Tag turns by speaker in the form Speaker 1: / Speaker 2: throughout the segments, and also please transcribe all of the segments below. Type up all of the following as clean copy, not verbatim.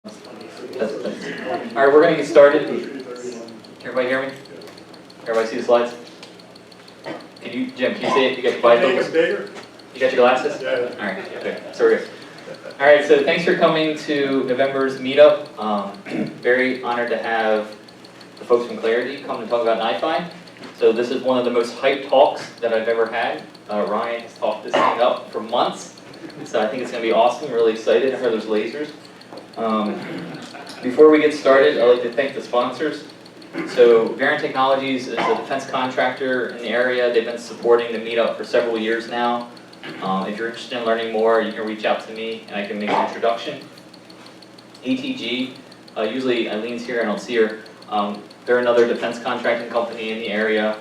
Speaker 1: All right, we're going to get started. Can everybody hear me? Everybody see the slides? Can you, Jim, can you see it? You got your bifocals?
Speaker 2: Bigger?
Speaker 1: You got your glasses?
Speaker 2: Yeah.
Speaker 1: All right, okay, so we're good. All right, so thanks for coming to November's meetup. Very honored to have the folks from Clarity come to talk about NiFi. So this is one of the most hyped talks that I've ever had. Ryan has talked this thing up for months, so I think it's going to be awesome. Really excited. I heard there's lasers. Before we get started, I'd like to thank the sponsors. So Variant Technologies is a defense contractor in the area. They've been supporting the meetup for several years now. If you're interested in learning more, you can reach out to me and I can make an introduction. ATG, usually Eileen's here, I don't see her. They're another defense contracting company in the area.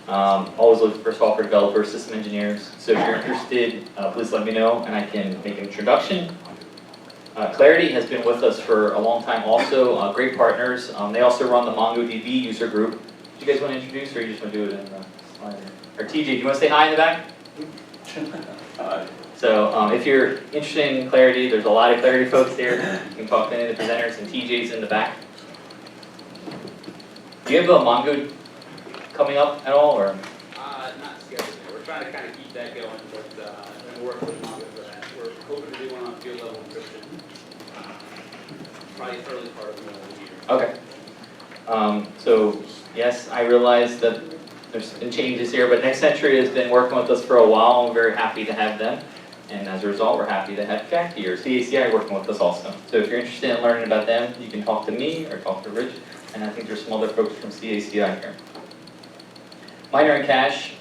Speaker 1: Always looking for software developers, system engineers. So if you're interested, please let me know and I can make an introduction. Clarity has been with us for a long time also, great partners. They also run the MongoDB user group. Do you guys want to introduce or you just want to do it in the slide? Or TJ, do you want to say hi in the back? Hi. So if you're interested in Clarity, there's a lot of Clarity folks there. You can talk to any of the presenters and TJ's in the back. Do you have a Mongo coming up at all? Or?
Speaker 3: Not scheduled yet. We're trying to kind of keep that going, but we're working with Mongo for that. We're hoping to do one on field level encryption. Probably early part of the year.
Speaker 1: Okay. So yes, I realize that there's been changes here, but Next Century has been working with us for a while, and we're very happy to have them. And as a result, we're happy to have Jack here, CACI, working with us also. So if you're interested in learning about them, you can talk to me or talk to Rich, and I think there's some other folks from CACI here. Miner and Cache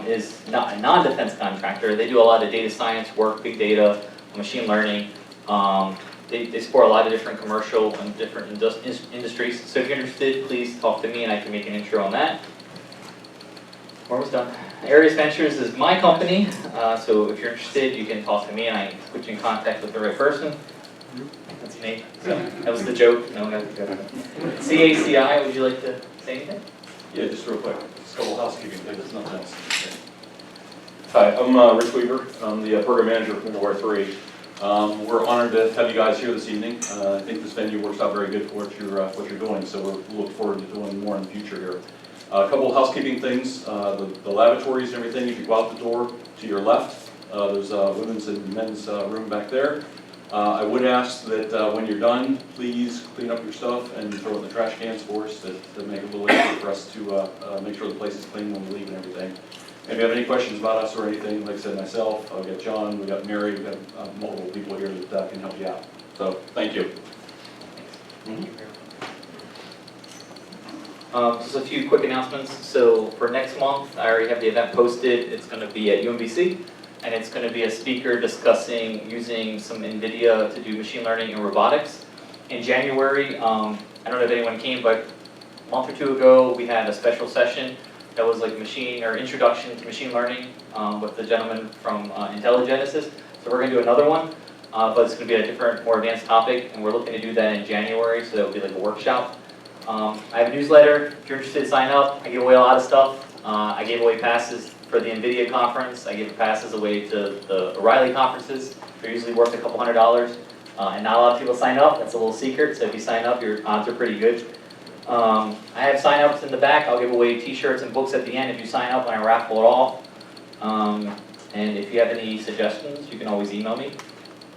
Speaker 1: is not a non-defense contractor. They do a lot of data science work, big data, machine learning. They support a lot of different commercial and different industries. So if you're interested, please talk to me and I can make an intro on that. We're almost done. Aries Ventures is my company. So if you're interested, you can talk to me and I can put you in contact with the right person. That's me. So that was the joke. No one got the joke. CACI, would you like to say anything?
Speaker 4: Yeah, just real quick. Just a couple housekeeping things, nothing else. Hi, I'm Rich Weaver. I'm the program manager for Middleware 3. We're honored to have you guys here this evening. I think this venue works out very good for what you're doing, so we look forward to doing more in the future here. A couple of housekeeping things. The lavatories and everything, if you go out the door to your left, there's a women's and men's room back there. I would ask that when you're done, please clean up your stuff and throw it in the trash cans for us to make it a little easier for us to make sure the place is clean when we leave and everything. If you have any questions about us or anything, like I said, myself, I've got John, we've got Mary, we've got multiple people here that can help you out. So, thank you.
Speaker 1: Just a few quick announcements. So for next month, I already have the event posted. It's going to be at UMBC, and it's going to be a speaker discussing using some NVIDIA to do machine learning and robotics. In January, I don't know if anyone came, but a month or two ago, we had a special session that was like introduction to machine learning with the gentleman from IntelliGenesis. So we're going to do another one, but it's going to be a different, more advanced topic, and we're looking to do that in January, so that will be like a workshop. I have a newsletter. If you're interested, sign up. I give away a lot of stuff. I gave away passes for the NVIDIA conference. I give passes away to the O'Reilly conferences. They're usually worth a couple $100s, and not a lot of people sign up. That's a little secret, so if you sign up, your odds are pretty good. I have sign-ups in the back. I'll give away t-shirts and books at the end if you sign up and I raffle it off. And if you have any suggestions, you can always email me.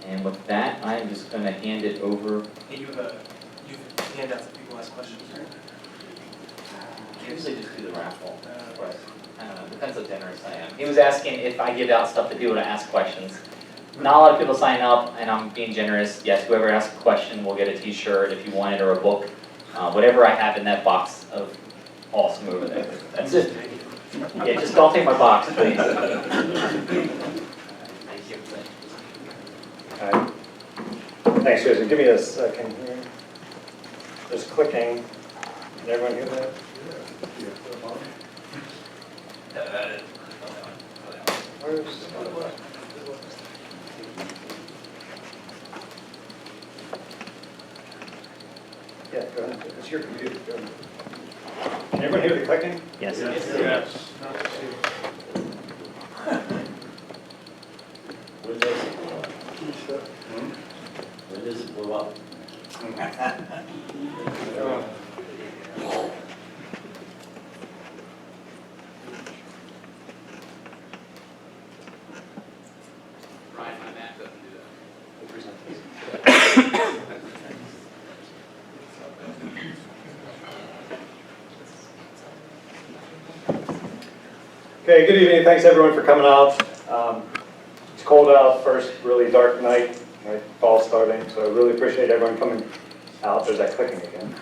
Speaker 1: And with that, I'm just going to hand it over.
Speaker 5: Hey, you hand out to people ask questions, right?
Speaker 1: I usually just do the raffle. I don't know, depends how generous I am. He was asking if I give out stuff to people to ask questions. Not a lot of people sign up, and I'm being generous. Yes, whoever asks a question will get a t-shirt if you want it, or a book. Whatever I have in that box of awesome over there. That's it. Yeah, just don't take my box, please. Thank you.
Speaker 2: Hi. Thanks, Susan. Give me a second here. Just clicking. Can everyone hear that? Where's Yeah, go ahead. It's your computer. Go ahead. Can everyone hear the clicking?
Speaker 1: Yes.
Speaker 2: Yes.
Speaker 6: When does it blow up?
Speaker 3: Ryan, my Mac doesn't do that.
Speaker 2: Okay, good evening. Thanks everyone for coming out. It's cold out, first really dark night, right? Fall starting, so I really appreciate everyone coming out. There's that clicking again.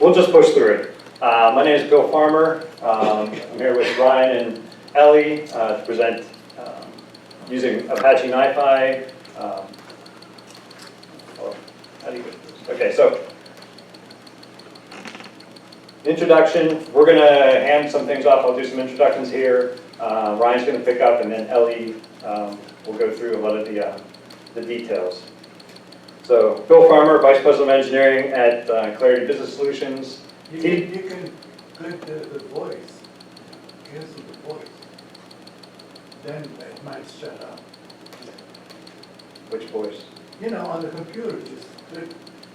Speaker 2: We'll just push through it. My name is Bill Farmer. I'm here with Ryan and Ellie to present using Apache NiFi. Okay, so introduction, we're going to hand some things off. I'll do some introductions here. Ryan's going to pick up, and then Ellie will go through a lot of the details. So Bill Farmer, Vice President of Engineering at Clarity Business Solutions.
Speaker 6: You can click the voice, cancel the voice. Then it might shut up.
Speaker 2: Which voice?
Speaker 6: You know, on the computer, just click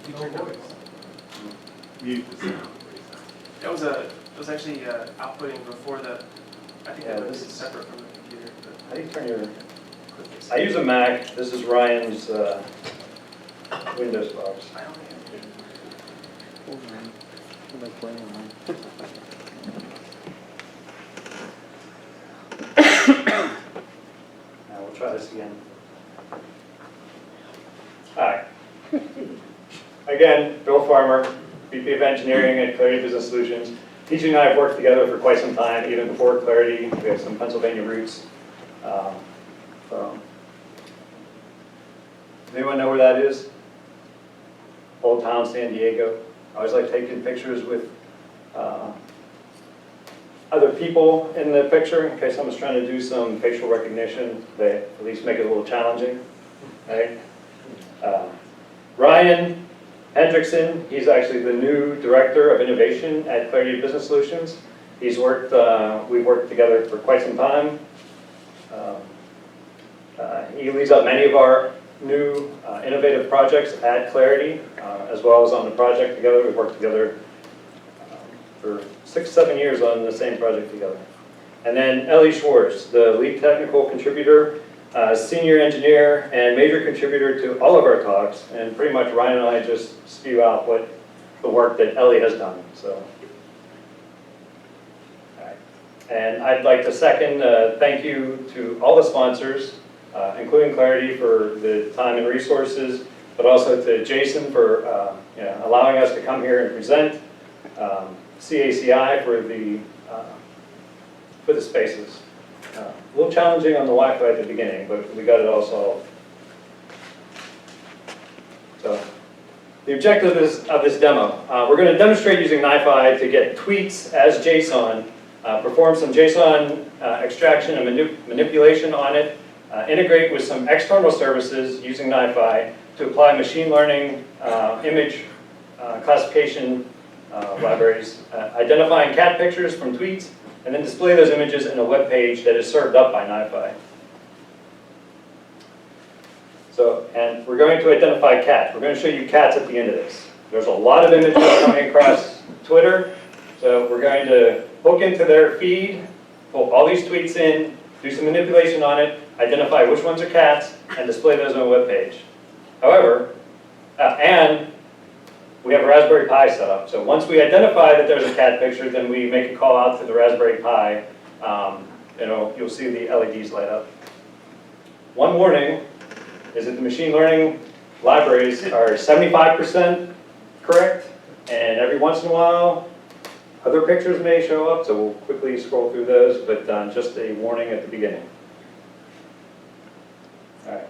Speaker 6: no voice. Mute the sound.
Speaker 5: It was actually outputting before the, I think
Speaker 2: Yeah,
Speaker 5: that was
Speaker 2: this is-
Speaker 5: separate from the computer.
Speaker 2: How do you turn your... I use a Mac. This is Ryan's Windows box.
Speaker 5: I don't think
Speaker 2: Now we'll try this again. Hi. Again, Bill Farmer, VP of Engineering at Clarity Business Solutions. TJ and I have worked together for quite some time, even before Clarity. We have some Pennsylvania roots. Does anyone know where that is? Old Town, San Diego. I always like taking pictures with other people in the picture in case someone's trying to do some facial recognition. They at least make it a little challenging. Right? Ryan Hendrickson, he's actually the new Director of Innovation at Clarity Business Solutions. He's worked, we've worked together for quite some time. He leads up many of our new innovative projects at Clarity, as well as on the project together. We've worked together for 6-7 years on the same project together. And then Ellie Schwartz, the lead technical contributor, senior engineer, and major contributor to all of our talks. And pretty much Ryan and I just spew out what the work that Ellie has done. So, all right. And I'd like to second thank you to all the sponsors, including Clarity for the time and resources, but also to Jason for allowing us to come here and present, CACI for the spaces. A little challenging on the Wi-Fi at the beginning, but we got it all solved. So, the objective of this demo, we're going to demonstrate using NiFi to get tweets as JSON, perform some JSON extraction and manipulation on it, integrate with some external services using NiFi to apply machine learning image classification libraries, identifying cat pictures from tweets, and then display those images in a web page that is served up by NiFi. So, and we're going to identify cats. We're going to show you cats at the end of this. There's a lot of images coming across Twitter, so we're going to hook into their feed, pull all these tweets in, do some manipulation on it, identify which ones are cats, and display those on a web page. However, and we have a Raspberry Pi set up. So once we identify that there's a cat picture, then we make a call out to the Raspberry Pi. You'll see the LEDs light up. One warning is that the machine learning libraries are 75% correct, and every once in a while, other pictures may show up, so we'll quickly scroll through those, but just a warning at the beginning. All right.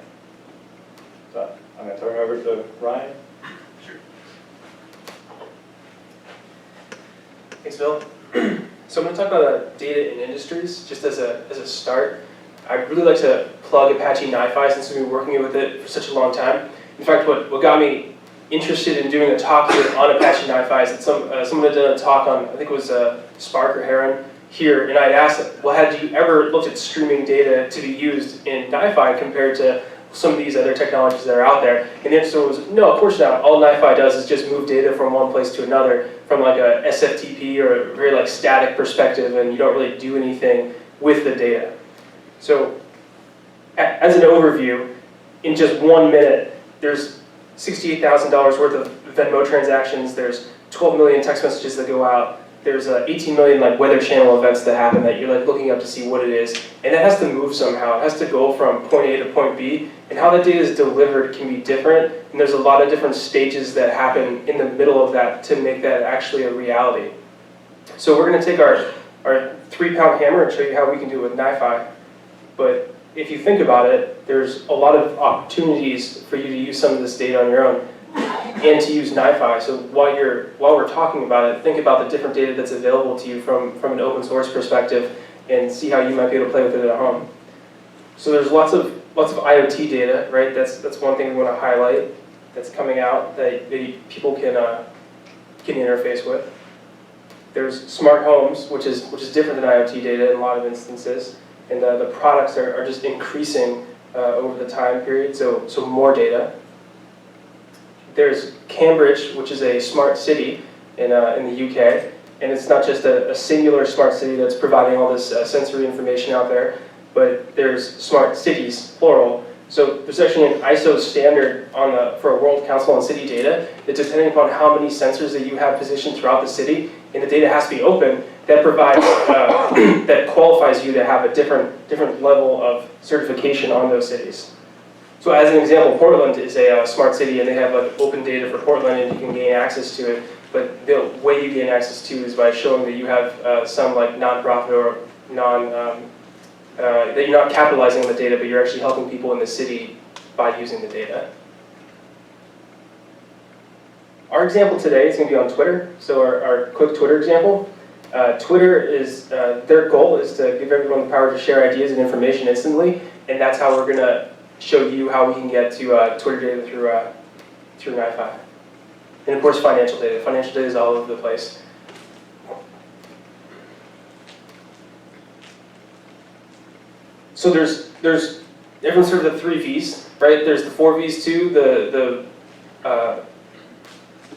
Speaker 2: So I'm going to turn it over to Ryan.
Speaker 5: Thanks, Bill. So I'm going to talk about data in industries, just as a start. I'd really like to plug Apache NiFi since we've been working with it for such a long time. In fact, what got me interested in doing a talk here on Apache NiFi is that someone had done a talk on, I think it was Spark or Heron here, and I'd asked, well, had you ever looked at streaming data to be used in NiFi compared to some of these other technologies that are out there. And the answer was, no, of course not. All NiFi does is just move data from one place to another from like a SFTP or a very like static perspective, and you don't really do anything with the data. So as an overview, in just 1 minute, there's $68,000 worth of Venmo transactions, there's 12 million text messages that go out, there's 18 million like Weather Channel events that happen that you're like looking up to see what it is, and that has to move somehow. It has to go from point A to point B, and how that data is delivered can be different, and there's a lot of different stages that happen in the middle of that to make that actually a reality. So we're going to take our 3-pound hammer and show you how we can do it with NiFi, but if you think about it, there's a lot of opportunities for you to use some of this data on your own and to use NiFi. So while we're talking about it, think about the different data that's available to you from an open source perspective and see how you might be able to play with it at home. So there's lots of IoT data, right? That's one thing we want to highlight that's coming out that people can interface with. There's smart homes, which is different than IoT data in a lot of instances. And the products are just increasing over the time period, so more data. There's Cambridge, which is a smart city in the UK, and it's not just a singular smart city that's providing all this sensory information out there, but there's smart cities, plural. So there's actually an ISO standard for a World Council on City Data that, depending upon how many sensors that you have positioned throughout the city, and the data has to be open, that provides, that qualifies you to have a different level of certification on those cities. So as an example, Portland is a smart city, and they have like open data for Portland, and you can gain access to it. But the way you gain access to it is by showing that you have some like nonprofit or that you're not capitalizing on the data, but you're actually helping people in the city by using the data. Our example today is going to be on Twitter. So our quick Twitter example. Twitter is, their goal is to give everyone the power to share ideas and information instantly, and that's how we're going to show you how we can get to Twitter data through NiFi. And of course, financial data. Financial data is all over the place. So there's everyone's heard of the 3 V's, right? There's the 4 V's too, the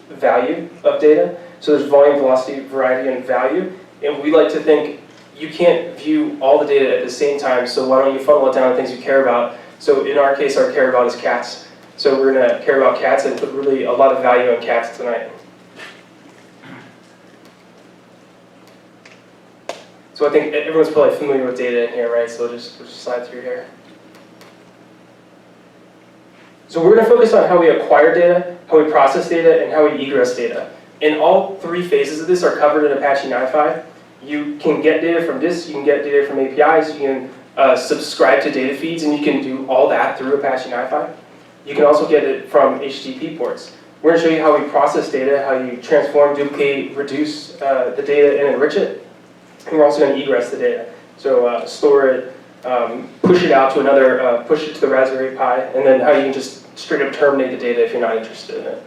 Speaker 5: value of data. So there's volume, velocity, variety, and value. And we like to think you can't view all the data at the same time, so why don't you funnel it down to things you care about? So in our case, our care about is cats. So we're going to care about cats and put really a lot of value on cats tonight. So I think everyone's probably familiar with data in here, right? So we'll just slide through here. So we're going to focus on how we acquire data, how we process data, and how we egress data. And all 3 phases of this are covered in Apache NiFi. You can get data from this, you can get data from APIs, you can subscribe to data feeds, and you can do all that through Apache NiFi. You can also get it from HTTP ports. We're going to show you how we process data, how you transform, duplicate, reduce the data, and enrich it. And we're also going to egress the data. So store it, push it out to another, push it to the Raspberry Pi, and then how you can just straight up terminate the data if you're not interested in it.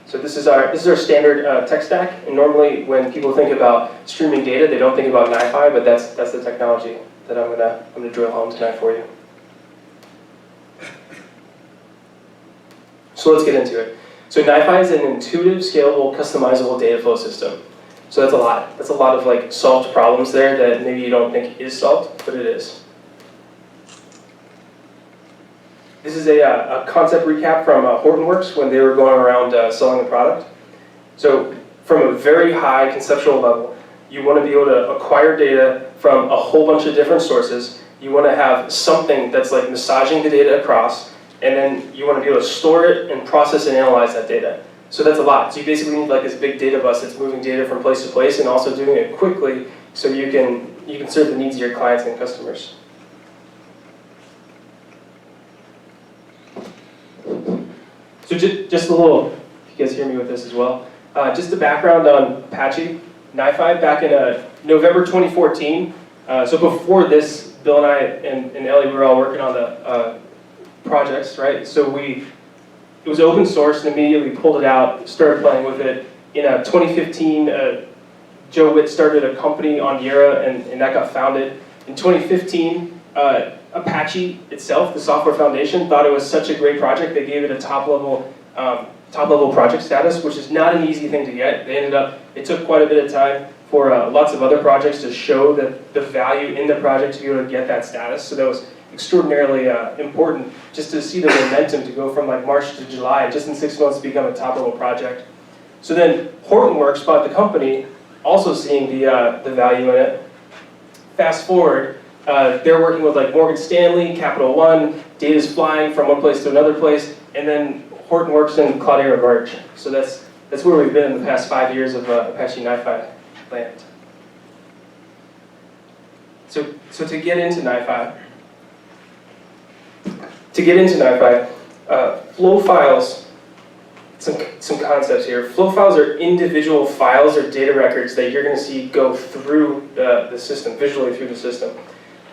Speaker 5: So this is our standard tech stack. And normally when people think about streaming data, they don't think about NiFi, but that's the technology that I'm gonna drill home tonight for you. So let's get into it. So NiFi is an intuitive, scalable, customizable data flow system. So that's a lot. That's a lot of like solved problems there that maybe you don't think is solved, but it is. This is a concept recap from Hortonworks when they were going around selling the product. So from a very high conceptual level, you want to be able to acquire data from a whole bunch of different sources. You want to have something that's like massaging the data across, and then you want to be able to store it and process and analyze that data. So that's a lot. So you basically need like this big data bus that's moving data from place to place and also doing it quickly so you can serve the needs of your clients and customers. So just a little, if you guys hear me with this as well, just a background on Apache NiFi back in November 2014. So before this, Bill and I and Ellie, we were all working on the projects, right? So it was open source and immediately pulled it out, started playing with it. In 2015, Joe Witt started a company on Yara and that got founded. In 2015, Apache itself, the software foundation, thought it was such a great project, they gave it a top level project status, which is not an easy thing to get. It took quite a bit of time for lots of other projects to show the value in the project to be able to get that status. So that was extraordinarily important just to see the momentum to go from like March to July, just in 6 months to become a top level project. So then Hortonworks bought the company, also seeing the value in it. Fast forward, they're working with like Morgan Stanley, Capital One, data's flying from one place to another place, and then Hortonworks and Cloudera merge. So that's where we've been in the past 5 years of Apache NiFi land. So to get into NiFi, flow files, some concepts here. Flow files are individual files or data records that you're going to see go through the system, visually through the system.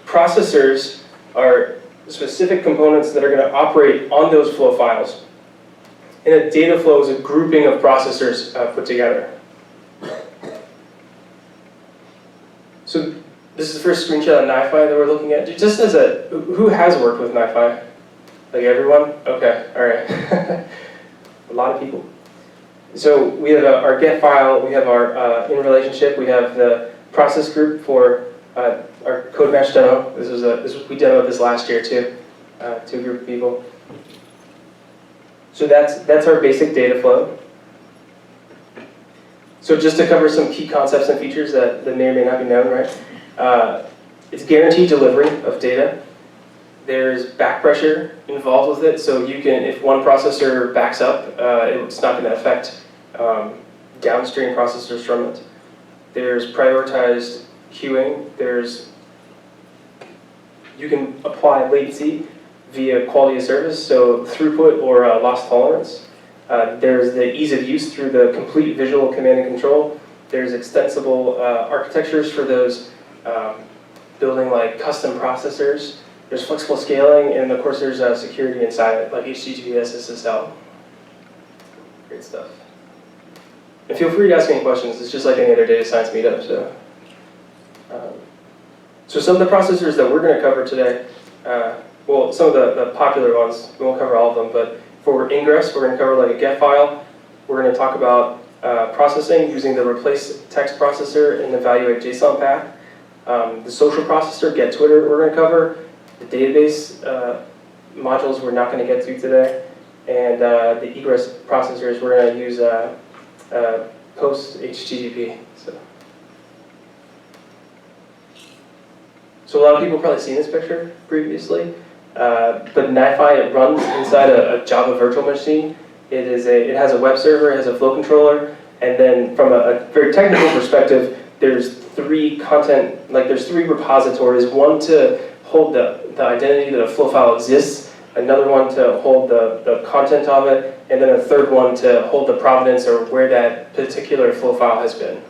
Speaker 5: Processors are specific components that are going to operate on those flow files. And a data flow is a grouping of processors put together. So this is the first screenshot of NiFi that we're looking at. Just as who has worked with NiFi? Like everyone? Okay, all right. A lot of people. So we have our get file, we have our in relationship, we have the process group for our code match demo. We demoed this last year too, to a group of people. So that's our basic data flow. So just to cover some key concepts and features that may or may not be known, right? It's guaranteed delivery of data. There's back pressure involved with it, so you can, if one processor backs up, it's not going to affect downstream processors from it. There's prioritized queuing. You can apply latency via quality of service, so throughput or loss tolerance. There's the ease of use through the complete visual command and control. There's extensible architectures for those building like custom processors. There's flexible scaling, and of course there's security inside it, like HTTPS SSL. Great stuff. And feel free to ask any questions. It's just like any other data science meetup. So some of the processors that we're going to cover today, well, some of the popular ones, we won't cover all of them, but for ingress, we're going to cover like a get file. We're going to talk about processing using the replace text processor and evaluate JsonPath. The social processor, get Twitter, we're going to cover. The database modules we're not going to get to today. And the egress processors, we're going to use post HTTP. So a lot of people have probably seen this picture previously. But NiFi, it runs inside a Java virtual machine. It has a web server, it has a flow controller, and then from a very technical perspective, there's three repositories, one to hold the identity that a flow file exists, another one to hold the content of it, and then a third one to hold the provenance or where that particular flow file has been.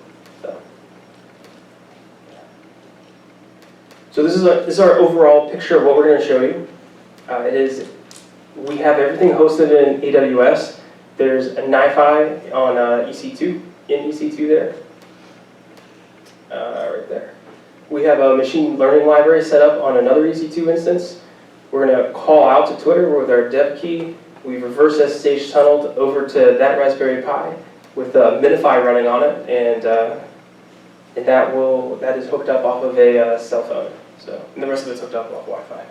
Speaker 5: So this is our overall picture of what we're going to show you. We have everything hosted in AWS. There's a NiFi on EC2, in EC2 there. Right there. We have a machine learning library set up on another EC2 instance. We're going to call out to Twitter with our dev key. We reverse SSH tunneled over to that Raspberry Pi with Minify running on it, and that is hooked up off of a cell phone. And the rest of it's hooked up off Wi-Fi.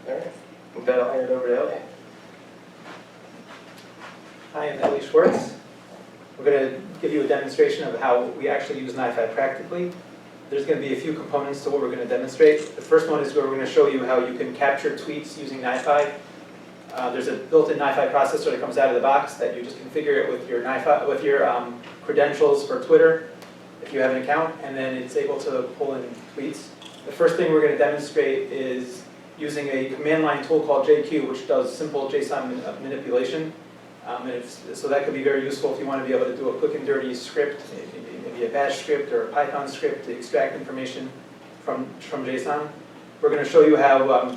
Speaker 5: All right, with that, I'll hand it over to Ellie.
Speaker 7: Hi, I'm Ellie Schwartz. We're going to give you a demonstration of how we actually use NiFi practically. There's going to be a few components to what we're going to demonstrate. The first one is where we're going to show you how you can capture tweets using NiFi. There's a built-in NiFi processor that comes out of the box that you just configure it with your credentials for Twitter, if you have an account, and then it's able to pull in tweets. The first thing we're going to demonstrate is using a command line tool called JQ, which does simple JSON manipulation. So that could be very useful if you want to be able to do a quick and dirty script, maybe a bash script or a Python script to extract information from JSON. We're going to show you how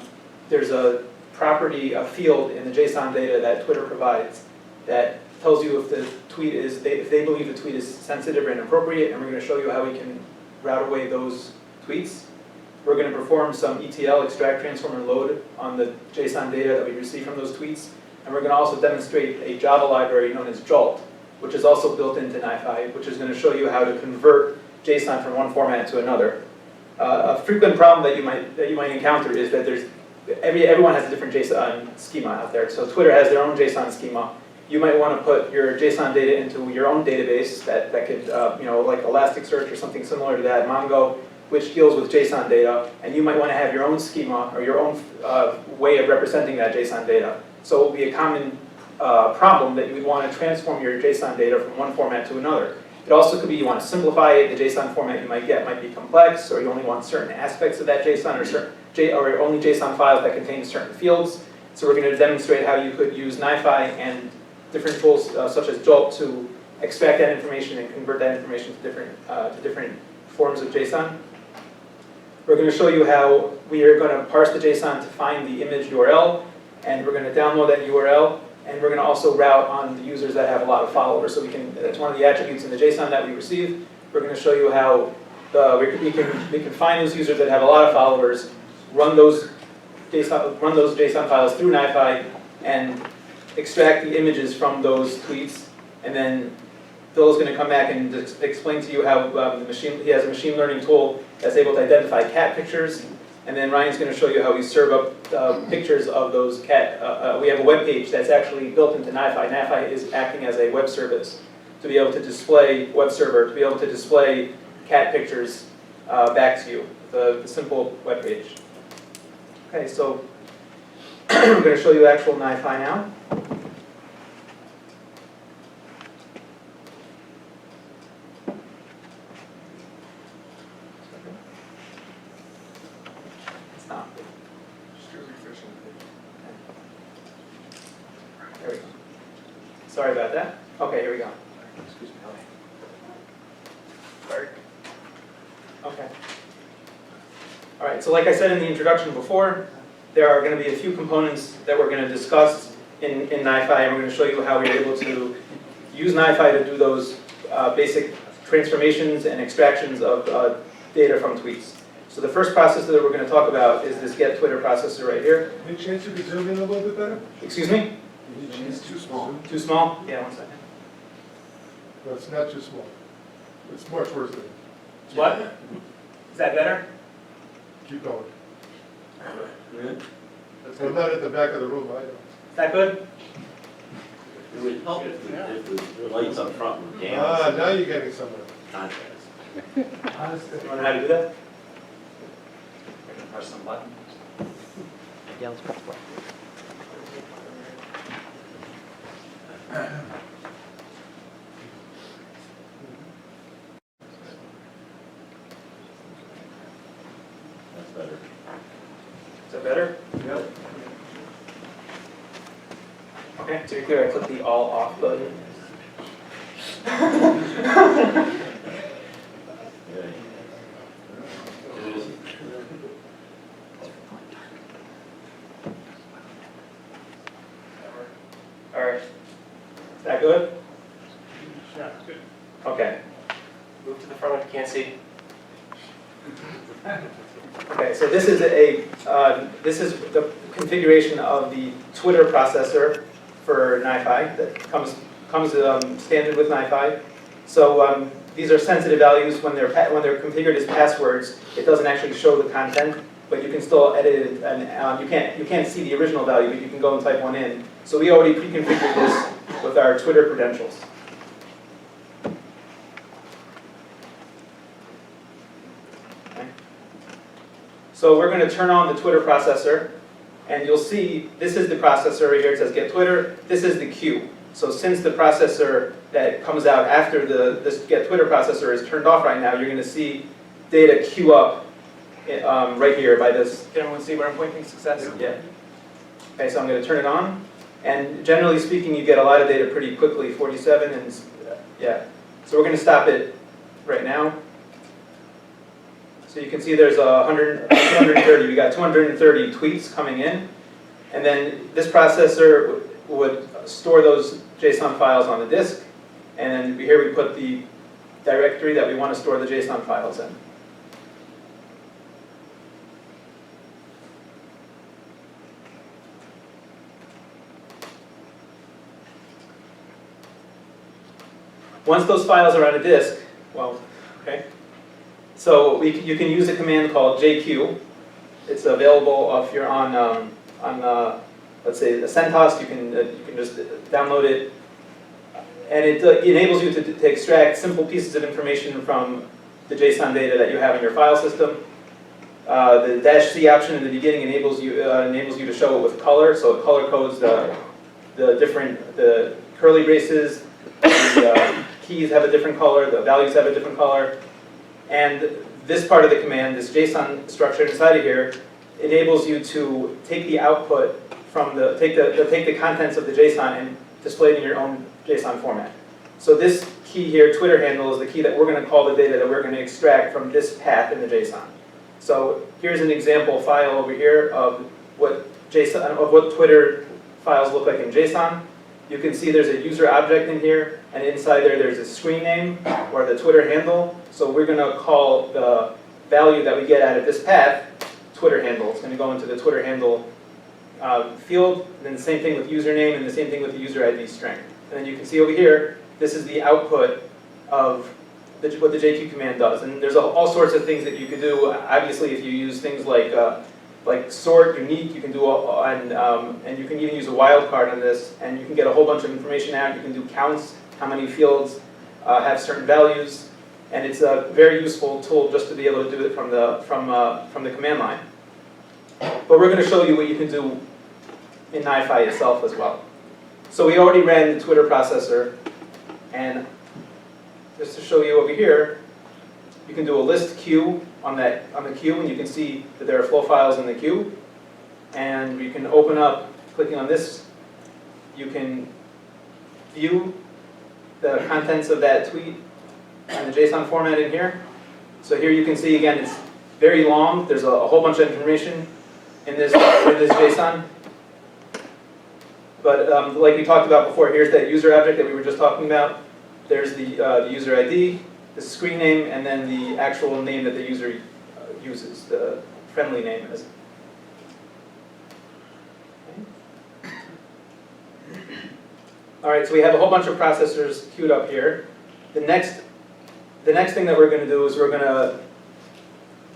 Speaker 7: there's a property, a field in the JSON data that Twitter provides that tells you if the tweet is, if they believe the tweet is sensitive or inappropriate, and we're going to show you how we can route away those tweets. we're going to perform some ETL, extract, transform, and load on the JSON data that we receive from those tweets. And we're going to also demonstrate a Java library known as Jolt, which is also built into NiFi, which is going to show you how to convert JSON from one format to another. A frequent problem that you might encounter is that everyone has a different JSON schema out there. So Twitter has their own JSON schema. You might want to put your JSON data into your own database that could, like Elasticsearch or something similar to that, Mongo, which deals with JSON data. And you might want to have your own schema or your own way of representing that JSON data. So it will be a common problem that you would want to transform your JSON data from one format to another. It also could be you want to simplify it. The JSON format you might get might be complex, or you only want certain aspects of that JSON, or only JSON files that contain certain fields. So we're going to demonstrate how you could use NiFi and different tools such as Jolt to extract that information and convert that information to different forms of JSON. We're going to show you how we are going to parse the JSON to find the image URL, and we're going to download that URL. And we're going to also route on the users that have a lot of followers. So that's one of the attributes in the JSON that we receive. We're going to show you how we can find those users that have a lot of followers, run those JSON files through NiFi, and extract the images from those tweets. And then Phil is going to come back and explain to you how he has a machine learning tool that's able to identify cat pictures. And then Ryan's going to show you how we serve up pictures of those cat. We have a web page that's actually built into NiFi. NiFi is acting as a web service to be able to display, web server, to be able to display cat pictures back to you, the simple web page. Okay, so I'm going to show you actual NiFi now. There we go. Sorry about that. Okay, here we go. Excuse me. Sorry. Okay. All right, so like I said in the introduction before, there are going to be a few components that we're going to discuss in NiFi, and we're going to show you how we're able to use NiFi to do those basic transformations and extractions of data from tweets. So the first processor that we're going to talk about is this get Twitter processor right here.
Speaker 6: Any chance you could zoom in a little bit better?
Speaker 7: Excuse me?
Speaker 6: It's too small.
Speaker 7: Too small? Yeah, 1 second.
Speaker 6: No, it's not too small. It's much worse than,
Speaker 7: What? Is that better?
Speaker 6: keep going. I'm not at the back of the room either.
Speaker 7: Is that good?
Speaker 8: It would help if the lights up front were down.
Speaker 6: Now you're getting somewhere.
Speaker 8: Contrast.
Speaker 6: Honestly.
Speaker 7: You want to know how to do that?
Speaker 1: Press some button.
Speaker 9: Yeah, let's press play.
Speaker 8: That's better.
Speaker 7: Is that better?
Speaker 6: Yep.
Speaker 7: Okay, to be clear, I clicked the all off button. All right. Is that good?
Speaker 5: Yeah, good.
Speaker 7: Okay.
Speaker 5: Move to the front if you can't see.
Speaker 7: Okay, so this is the configuration of the Twitter processor for NiFi that comes standard with NiFi. So these are sensitive values when they're configured as passwords. It doesn't actually show the content, but you can still edit it, and you can't see the original value, but you can go and type one in. So we already pre-configured this with our Twitter credentials. Okay. So we're going to turn on the Twitter processor, and you'll see this is the processor right here. It says get Twitter. This is the queue. So since the processor that comes out after this get Twitter processor is turned off right now, you're going to see data queue up right here by this. Can everyone see where I'm pointing? Success? Yeah. Okay, so I'm going to turn it on. And generally speaking, you get a lot of data pretty quickly, 47, and yeah. So we're going to stop it right now. So you can see there's 230. We got 230 tweets coming in. And then this processor would store those JSON files on the disk. And then here we put the directory that we want to store the JSON files in. Once those files are on a disk, well, okay. So you can use a command called JQ. It's available if you're on let's say the CentOS. You can just download it, and it enables you to extract simple pieces of information from the JSON data that you have in your file system. The -C option in the beginning enables you to show it with color, so it color codes the curly braces. The keys have a different color, the values have a different color, and this part of the command, this JSON structure inside of here, enables you to take the output from take the contents of the JSON and display it in your own JSON format. So this key here, Twitter handle, is the key that we're going to call the data that we're going to extract from this path in the JSON. So here's an example file over here of what Twitter files look like in JSON. You can see there's a user object in here, and inside there's a screen name or the Twitter handle. So we're going to call the value that we get out of this path Twitter handle. It's going to go into the Twitter handle field, and then the same thing with username, and the same thing with the user ID string. And then you can see over here, this is the output of what the JQ command does. And there's all sorts of things that you can do. Obviously, if you use things like sort, unique, you can do, and you can even use a wildcard on this, and you can get a whole bunch of information out. You can do counts, how many fields have certain values, and it's a very useful tool just to be able to do it from the command line. But we're going to show you what you can do in NiFi itself as well. So we already ran the Twitter processor, and just to show you over here, you can do a list queue on the queue, and you can see that there are flow files in the queue. And you can open up, clicking on this, you can view the contents of that tweet in the JSON format in here. So here you can see, again, it's very long. There's a whole bunch of information in this JSON. But like we talked about before, here's that user object that we were just talking about. There's the user ID, the screen name, and then the actual name that the user uses, the friendly name is. Okay. All right, so we have a whole bunch of processors queued up here. The next thing that we're going to do is we're going to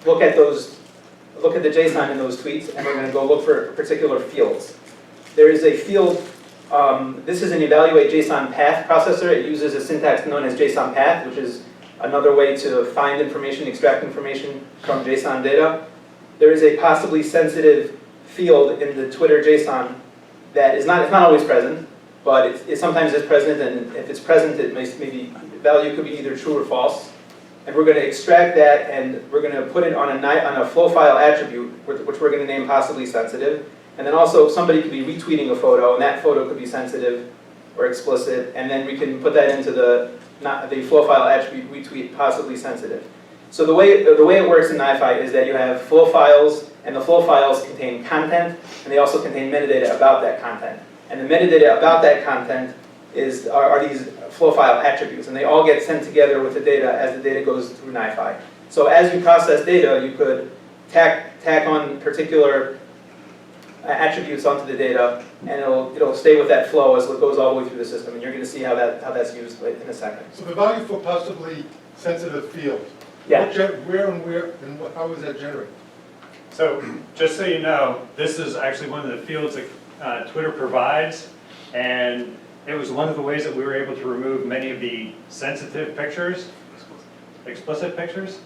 Speaker 7: look at the JSON in those tweets, and we're going to go look for particular fields. There is a field. This is an evaluate JsonPath processor. It uses a syntax known as JsonPath, which is another way to find information, extract information from JSON data. There is a possibly sensitive field in the Twitter JSON that it's not always present, but it sometimes is present, and if it's present, it maybe value could be either true or false. And we're going to extract that, and we're going to put it on a flow file attribute, which we're going to name possibly sensitive. And then also somebody could be retweeting a photo, and that photo could be sensitive or explicit, and then we can put that into the flow file attribute retweet possibly sensitive. So the way it works in NiFi is that you have flow files, and the flow files contain content, and they also contain metadata about that content. And the metadata about that content are these flow file attributes, and they all get sent together with the data as the data goes through NiFi. So as you process data, you could tack on particular attributes onto the data, and it'll stay with that flow as it goes all the way through the system, and you're going to see how that's used in a second.
Speaker 6: So the value for possibly sensitive field,
Speaker 7: Yeah.
Speaker 6: where and how is that generated?
Speaker 2: So just so you know, this is actually one of the fields that Twitter provides, and it was one of the ways that we were able to remove many of the sensitive pictures, explicit pictures.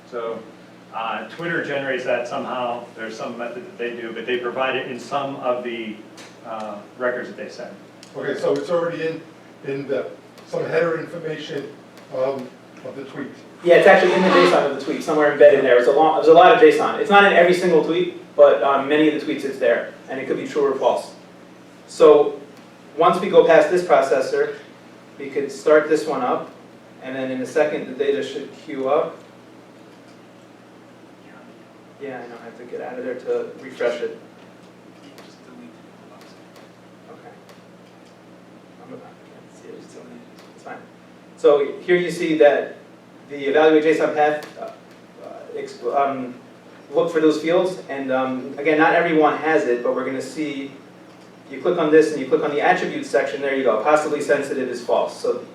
Speaker 2: So Twitter generates that somehow. There's some method that they do, but they provide it in some of the records that they send.
Speaker 6: Okay, so it's already in some header information of the tweet.
Speaker 7: Yeah, it's actually in the JSON of the tweet, somewhere embedded in there. There's a lot of JSON. It's not in every single tweet, but many of the tweets it's there, and it could be true or false. So once we go past this processor, we could start this one up, and then in a second the data should queue up. Yeah, I know, I have to get out of there to refresh it. Okay. I can't see it, it's fine. So here you see that the evaluate JsonPath look for those fields, and again, not everyone has it, but we're going to see, you click on this and you click on the attributes section, there you go, possibly sensitive is false. So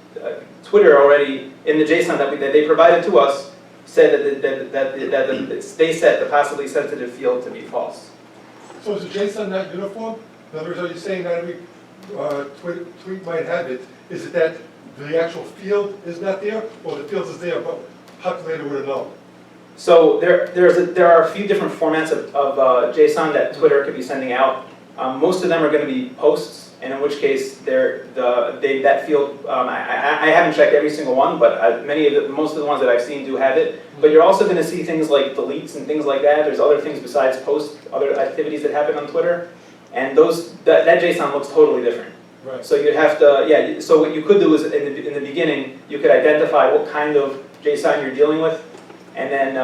Speaker 7: Twitter already, in the JSON that they provided to us, said that they set the possibly sensitive field to be false.
Speaker 10: So is the JSON not uniform? In other words, are you saying that every tweet might have it? Is it that the actual field is not there, or the field is there, but calculator would have known?
Speaker 7: So there are a few different formats of JSON that Twitter could be sending out. Most of them are going to be posts, and in which case that field, I haven't checked every single one, but most of the ones that I've seen do have it. But you're also going to see things like deletes and things like that. There's other things besides posts, other activities that happen on Twitter, and that JSON looks totally different.
Speaker 10: Right.
Speaker 7: So you'd have to, yeah. So what you could do is in the beginning, you could identify what kind of JSON you're dealing with, and then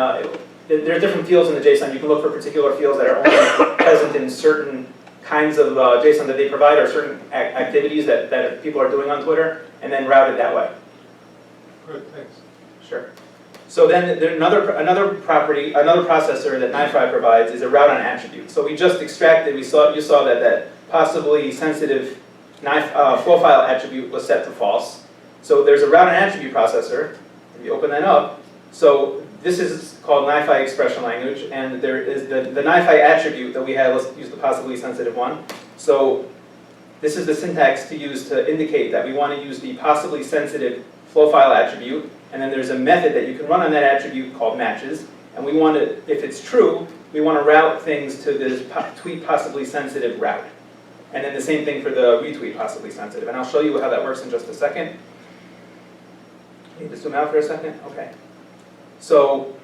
Speaker 7: there are different fields in the JSON. You can look for particular fields that are only present in certain kinds of JSON that they provide, or certain activities that people are doing on Twitter, and then route it that way.
Speaker 10: Good, thanks.
Speaker 7: Sure. So then another processor that NiFi provides is a route on attribute. So we just extracted, you saw that possibly sensitive flow file attribute was set to false. So there's a route on attribute processor. If you open that up, so this is called NiFi expression language, and there is the NiFi attribute that we had. Let's use the possibly sensitive one. So this is the syntax to use to indicate that we want to use the possibly sensitive flow file attribute, and then there's a method that you can run on that attribute called matches, and we want to, if it's true, we want to route things to this tweet possibly sensitive route. And then the same thing for the retweet possibly sensitive, and I'll show you how that works in just a second. Need to zoom out for a second? Okay. So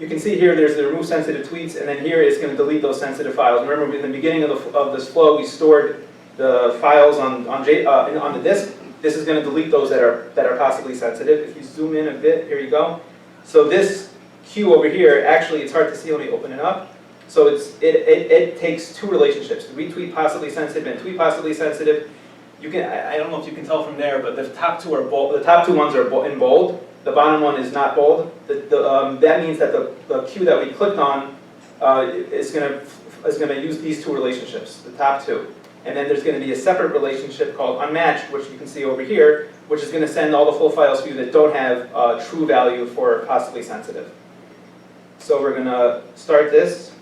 Speaker 7: you can see here there's the remove sensitive tweets, and then here it's going to delete those sensitive files. Remember, in the beginning of this flow, we stored the files on the disk. This is going to delete those that are possibly sensitive. If you zoom in a bit, here you go. So this queue over here, actually, it's hard to see. Let me open it up. So it takes two relationships: the retweet possibly sensitive and tweet possibly sensitive. You can, I don't know if you can tell from there, but the top two are bold. The top two ones are in bold. The bottom one is not bold. That means that the queue that we clicked on is going to use these two relationships, the top two. And then there's going to be a separate relationship called unmatched, which you can see over here, which is going to send all the flow files to you that don't have true value for possibly sensitive. So we're going to start this.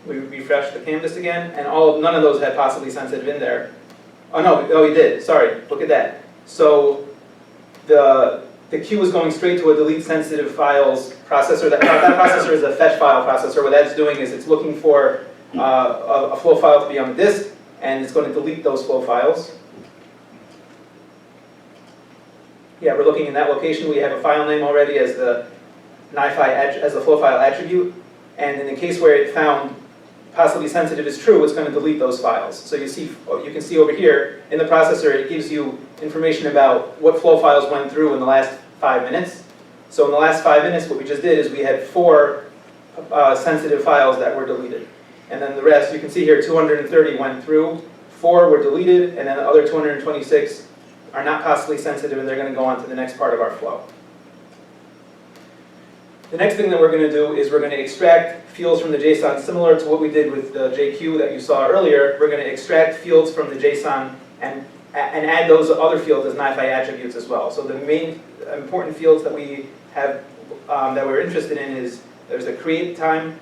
Speaker 7: We refresh the canvas again, and none of those had possibly sensitive in there. Oh no, we did. Sorry, look at that. So the queue is going straight to a delete sensitive files processor. That processor is a fetch file processor. What that's doing is it's looking for a flow file to be on the disk, and it's going to delete those flow files. Yeah, we're looking in that location. We have a file name already as the NiFi as the flow file attribute, and in the case where it found possibly sensitive is true, it's going to delete those files. So you can see over here in the processor, it gives you information about what flow files went through in the last 5 minutes. So in the last 5 minutes, what we just did is we had 4 sensitive files that were deleted. And then the rest, you can see here, 230 went through, 4 were deleted, and then the other 226 are not possibly sensitive, and they're going to go on to the next part of our flow. The next thing that we're going to do is we're going to extract fields from the JSON, similar to what we did with the JQ that you saw earlier. We're going to extract fields from the JSON and add those other fields as NiFi attributes as well. So the main important fields that we have that we're interested in is there's the create time.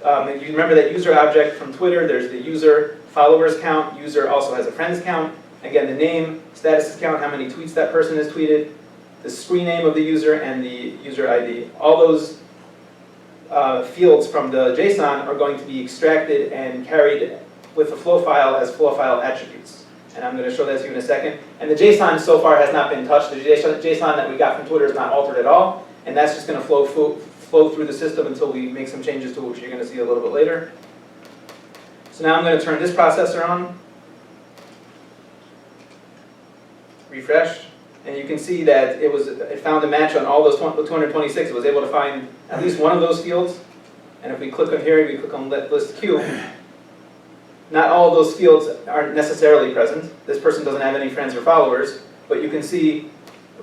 Speaker 7: You remember that user object from Twitter. There's the user followers count. User also has a friends count. Again, the name, status count, how many tweets that person has tweeted, the screen name of the user, and the user ID. All those fields from the JSON are going to be extracted and carried with the flow file as flow file attributes. And I'm going to show that to you in a second. And the JSON so far has not been touched. The JSON that we got from Twitter is not altered at all. And that's just going to flow through the system until we make some changes to it, which you're going to see a little bit later. So now I'm going to turn this processor on. Refresh. And you can see that it found a match on all those 226. It was able to find at least one of those fields. And if we click on here, we click on list Q, not all of those fields aren't necessarily present. This person doesn't have any friends or followers, but you can see,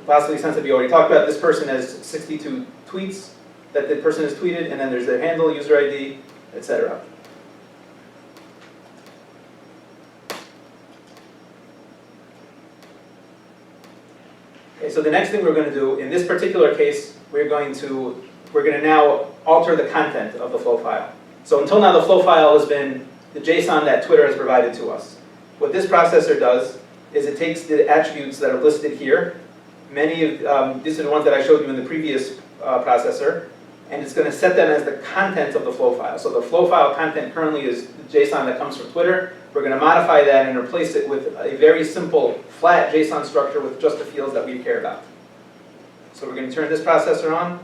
Speaker 7: possibly sensitive, we already talked about, this person has 62 tweets that the person has tweeted, and then there's their handle, user ID, etc. Okay, so the next thing we're going to do, in this particular case, we're going to now alter the content of the flow file. So until now, the flow file has been the JSON that Twitter has provided to us. What this processor does is it takes the attributes that are listed here. Many of these are the ones that I showed you in the previous processor, and it's going to set them as the content of the flow file. So the flow file content currently is the JSON that comes from Twitter. We're going to modify that and replace it with a very simple, flat JSON structure with just the fields that we care about. So we're going to turn this processor on.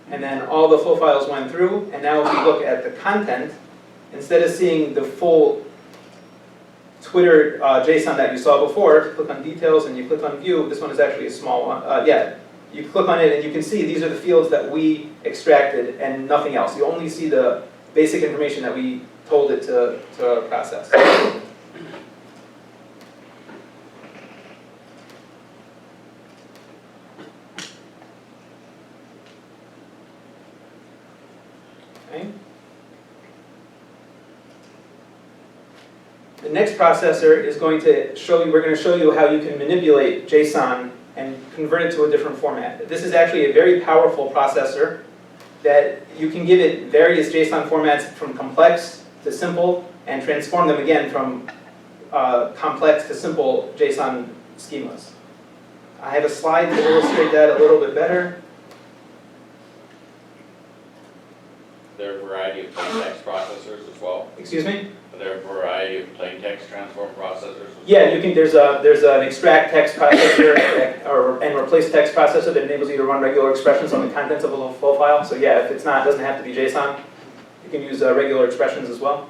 Speaker 7: And then all the flow files went through, and now if we look at the content, instead of seeing the full Twitter JSON that you saw before, click on details and you click on view, this one is actually a small one. You click on it and you can see these are the fields that we extracted and nothing else. You only see the basic information that we told it to process. Okay. The next processor is going to show you, we're going to show you how you can manipulate JSON and convert it to a different format. This is actually a very powerful processor that you can give it various JSON formats from complex to simple and transform them again from complex to simple JSON schemas. I have a slide to illustrate that a little bit better.
Speaker 8: There are a variety of plain text processors as well.
Speaker 7: Excuse me?
Speaker 8: Are there a variety of plain text transform processors as
Speaker 7: Yeah,
Speaker 8: well?
Speaker 7: you can. There's an extract text processor and replace text processor that enables you to run regular expressions on the contents of a flow file. So yeah, if it's not, it doesn't have to be JSON. You can use regular expressions as well.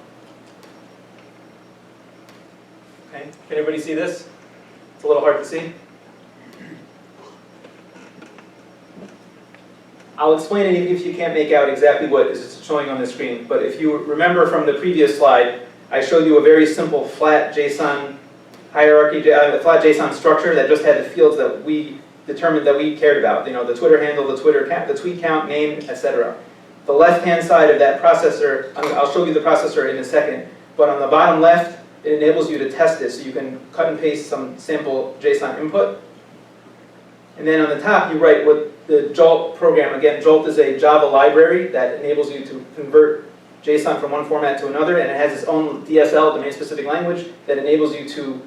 Speaker 7: Okay, can everybody see this? It's a little hard to see. I'll explain it if you can't make out exactly what is showing on the screen. But if you remember from the previous slide, I showed you a very simple flat JSON hierarchy, flat JSON structure that just had the fields that we determined that we cared about. You know, the Twitter handle, the Twitter count, the tweet count, name, etc. The left-hand side of that processor, I'll show you the processor in a second. But on the bottom left, it enables you to test this, so you can cut and paste some sample JSON input. And then on the top, you write what the Jolt program. Again, Jolt is a Java library that enables you to convert JSON from one format to another, and it has its own DSL, domain-specific language, that enables you to,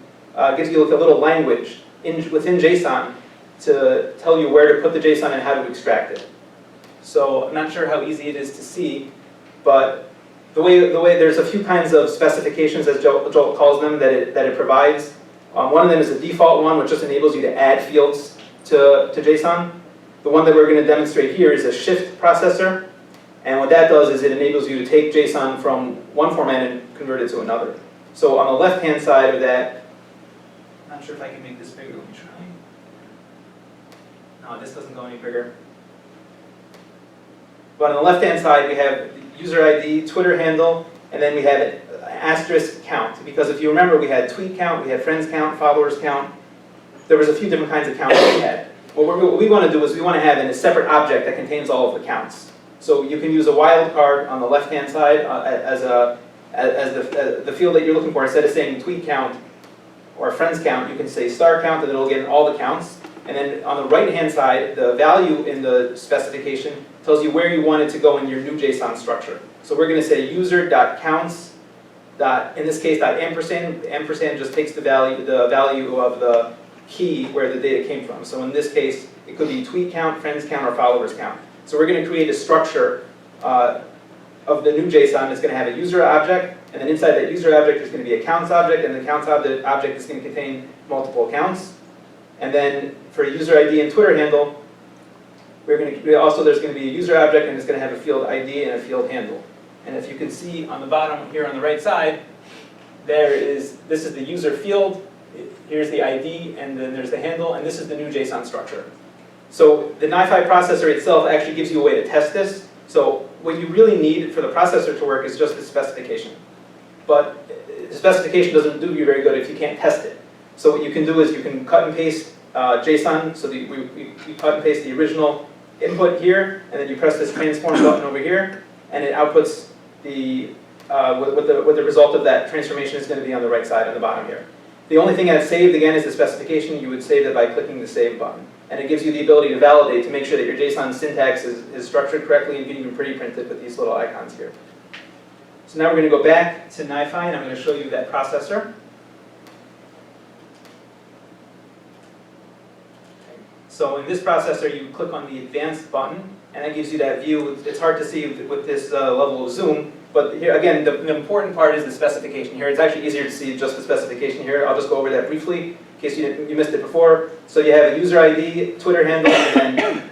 Speaker 7: gives you like a little language within JSON to tell you where to put the JSON and how to extract it. So I'm not sure how easy it is to see, but the way there's a few kinds of specifications, as Jolt calls them, that it provides. One of them is a default one, which just enables you to add fields to JSON. The one that we're going to demonstrate here is a shift processor. And what that does is it enables you to take JSON from one format and convert it to another. So on the left-hand side of that, I'm not sure if I can make this bigger. Let me try. No, this doesn't go any bigger. But on the left-hand side, we have user ID, Twitter handle, and then we have an asterisk count. Because if you remember, we had tweet count, we had friends count, followers count. There was a few different kinds of counts that we had. What we want to do is we want to have in a separate object that contains all of the counts. So you can use a wildcard on the left-hand side as the field that you're looking for. Instead of saying tweet count or friends count, you can say star count, and it'll get all the counts. And then on the right-hand side, the value in the specification tells you where you want it to go in your new JSON structure. So we're going to say user.counts, in this case, ampersand. Ampersand just takes the value of the key where the data came from. So in this case, it could be tweet count, friends count, or followers count. So we're going to create a structure of the new JSON that's going to have a user object, and then inside that user object there's going to be a counts object, and the counts object is going to contain multiple counts. And then for user ID and Twitter handle, there's going to be a user object, and it's going to have a field ID and a field handle. And if you can see on the bottom here on the right side, this is the user field. Here's the ID, and then there's the handle, and this is the new JSON structure. So the NiFi processor itself actually gives you a way to test this. So what you really need for the processor to work is just the specification. But the specification doesn't do you very good if you can't test it. So what you can do is you can cut and paste JSON. So we cut and paste the original input here, and then you press this transform button over here, and it outputs what the result of that transformation is going to be on the right side on the bottom here. The only thing that's saved, again, is the specification. You would save it by clicking the Save button. And it gives you the ability to validate to make sure that your JSON syntax is structured correctly, and you can even pre-print it with these little icons here. So now we're going to go back to NiFi, and I'm going to show you that processor. So in this processor, you click on the Advanced button, and that gives you that view. It's hard to see with this level of zoom, but here, again, the important part is the specification here. It's actually easier to see just the specification here. I'll just go over that briefly, in case you missed it before. So you have a user ID, Twitter handle, and then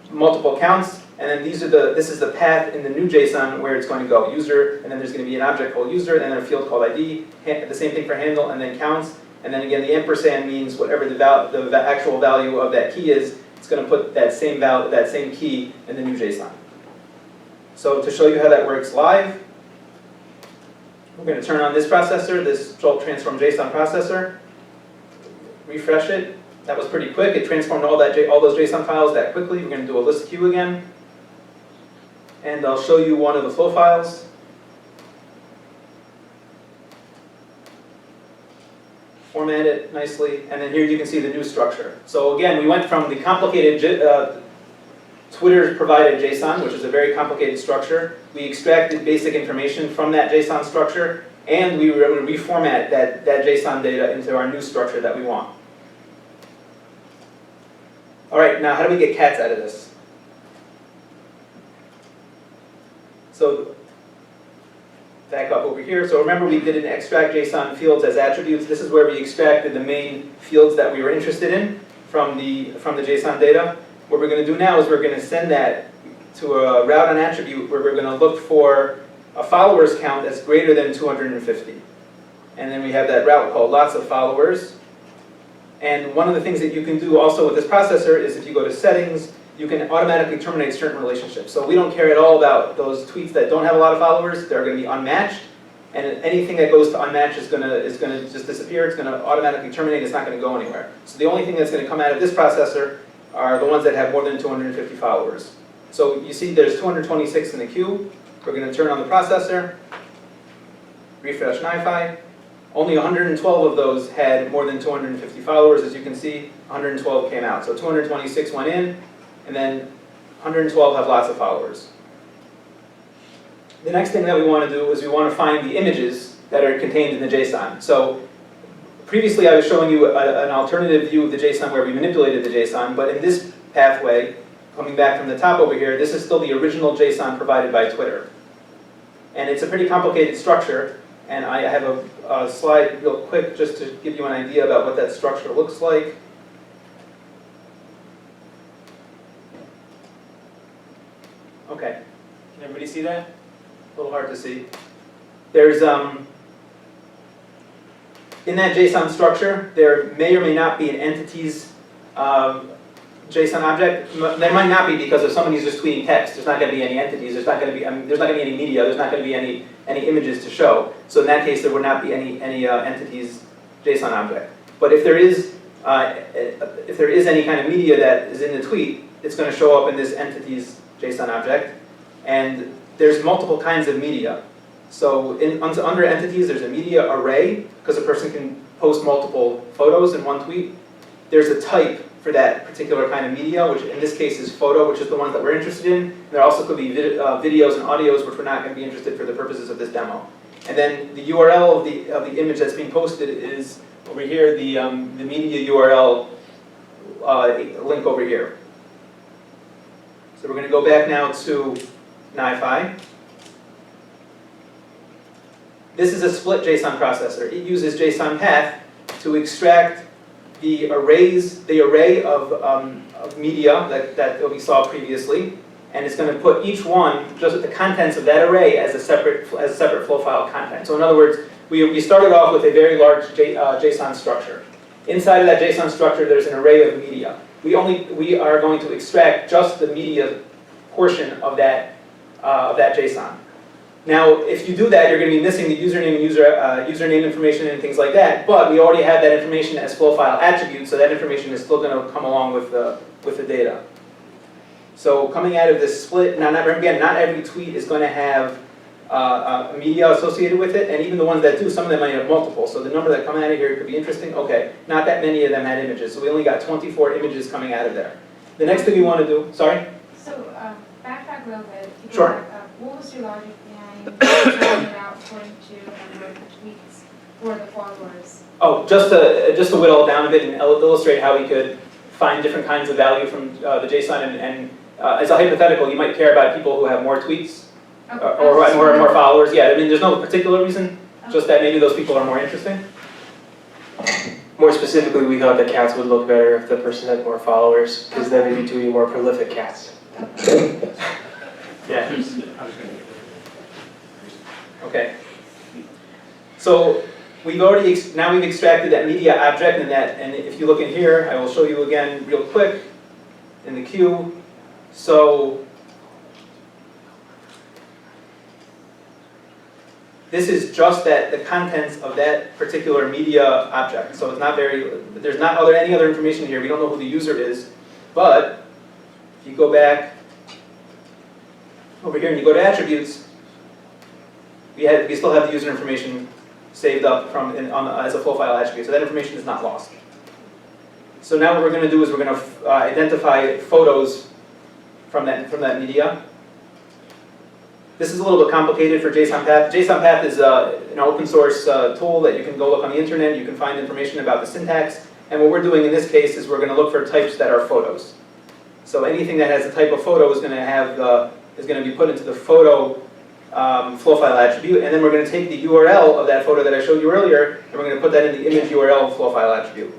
Speaker 7: multiple counts, and then this is the path in the new JSON where it's going to go. User, and then there's going to be an object called user, and then a field called ID, the same thing for handle, and then counts. And then again, the ampersand means whatever the actual value of that key is, it's going to put that same key in the new JSON. So to show you how that works live, we're going to turn on this processor, this JoltTransformData processor, refresh it. That was pretty quick. It transformed all those JSON files that quickly. We're going to do a list queue again. And I'll show you one of the flow files. Format it nicely, and then here you can see the new structure. So again, we went from the complicated Twitter-provided JSON, which is a very complicated structure. We extracted basic information from that JSON structure, and we were able to reformat that JSON data into our new structure that we want. All right, now how do we get cats out of this? So back up over here. So remember, we did an extract JSON fields as attributes. This is where we extracted the main fields that we were interested in from the JSON data. What we're going to do now is we're going to send that to a route on attribute where we're going to look for a followers count that's greater than 250. And then we have that route called lots of followers. And one of the things that you can do also with this processor is if you go to settings, you can automatically terminate certain relationships. So we don't care at all about those tweets that don't have a lot of followers. They're going to be unmatched. And anything that goes to unmatched is going to just disappear. It's going to automatically terminate. It's not going to go anywhere. So the only thing that's going to come out of this processor are the ones that have more than 250 followers. So you see there's 226 in the queue. We're going to turn on the processor, refresh NiFi. Only 112 of those had more than 250 followers. As you can see, 112 came out. So 226 went in, and then 112 have lots of followers. The next thing that we want to do is we want to find the images that are contained in the JSON. So previously I was showing you an alternative view of the JSON where we manipulated the JSON, but in this pathway, coming back from the top over here, this is still the original JSON provided by Twitter. And it's a pretty complicated structure, and I have a slide real quick just to give you an idea about what that structure looks like. Okay, can everybody see that? A little hard to see. There's, in that JSON structure, there may or may not be an entities JSON object. There might not be because if somebody's just tweeting text, there's not going to be any entities, there's not going to be any media, there's not going to be any images to show. So in that case, there would not be any entities JSON object. But if there is any kind of media that is in the tweet, it's going to show up in this entities JSON object. And there's multiple kinds of media. So under entities, there's a media array, because a person can post multiple photos in one tweet. There's a type for that particular kind of media, which in this case is photo, which is the ones that we're interested in. And there also could be videos and audios, which we're not going to be interested for the purposes of this demo. And then the URL of the image that's being posted is over here, the media URL link over here. So we're going to go back now to NiFi. This is a split JSON processor. It uses JsonPath to extract the array of media that we saw previously, and it's going to put each one, just the contents of that array, as a separate flow file content. So in other words, we started off with a very large JSON structure. Inside of that JSON structure, there's an array of media. We are going to extract just the media portion of that JSON. Now, if you do that, you're going to be missing the username and username information and things like that. But we already have that information as flow file attributes, so that information is still going to come along with the data. So coming out of this split, now again, not every tweet is going to have media associated with it, and even the ones that do, some of them might have multiple. So the number that come out of here could be interesting. Okay, not that many of them had images, so we only got 24 images coming out of there. The next thing we want to do, sorry?
Speaker 11: So, backtrack a little bit. If you
Speaker 7: Sure.
Speaker 11: go back up, what was your logic behind drawing it out according to the number of tweets for the followers?
Speaker 7: Oh, just to whittle it down a bit and illustrate how we could find different kinds of value from the JSON, and as a hypothetical, you might care about people who have more tweets
Speaker 11: Okay,
Speaker 7: or who have more followers. Yeah, I mean, there's no particular reason, just that maybe those people are more interesting.
Speaker 5: More specifically, we thought that cats would look better if the person had more followers, because then they'd be tweeting more prolific cats.
Speaker 7: Yeah. Okay. So we've already now we've extracted that media object, and if you look in here, I will show you again real quick in the queue. So this is just the contents of that particular media object. So it's not there's not any other information here. We don't know who the user is, but if you go back over here and you go to attributes, we still have the user information saved up as a flow file attribute, so that information is not lost. So now what we're going to do is we're going to identify photos from that media. This is a little bit complicated for JsonPath. JsonPath is an open source tool that you can go look on the internet. You can find information about the syntax. And what we're doing in this case is we're going to look for types that are photos. So anything that has a type of photo is going to be put into the photo flow file attribute, and then we're going to take the URL of that photo that I showed you earlier, and we're going to put that in the image URL flow file attribute.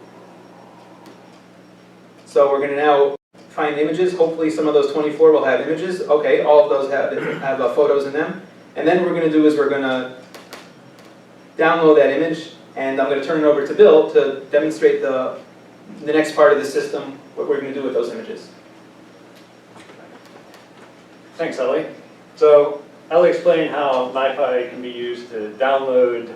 Speaker 7: So we're going to now find images. Hopefully some of those 24 will have images. Okay, all of those have photos in them. And then what we're going to do is we're going to download that image, and I'm going to turn it over to Bill to demonstrate the next part of the system, what we're going to do with those images.
Speaker 2: Thanks, Ellie. So Ellie explained how NiFi can be used to download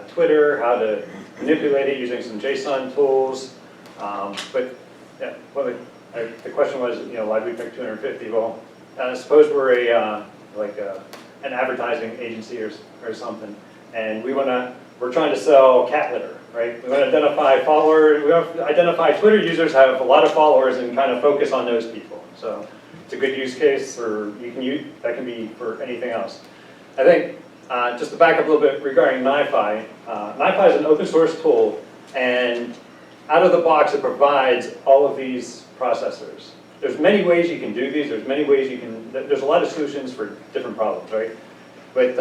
Speaker 2: Twitter, how to manipulate it using some JSON tools. But yeah, well, the question was, why did we pick 250? Well, suppose we're an advertising agency or something, and we're trying to sell cat litter, right? We want to identify followers. We want to identify Twitter users have a lot of followers and kind of focus on those people. So it's a good use case, or that can be for anything else. I think just to back up a little bit regarding NiFi, NiFi is an open source tool, and out of the box it provides all of these processors. There's many ways you can do these. There's a lot of solutions for different problems, right? But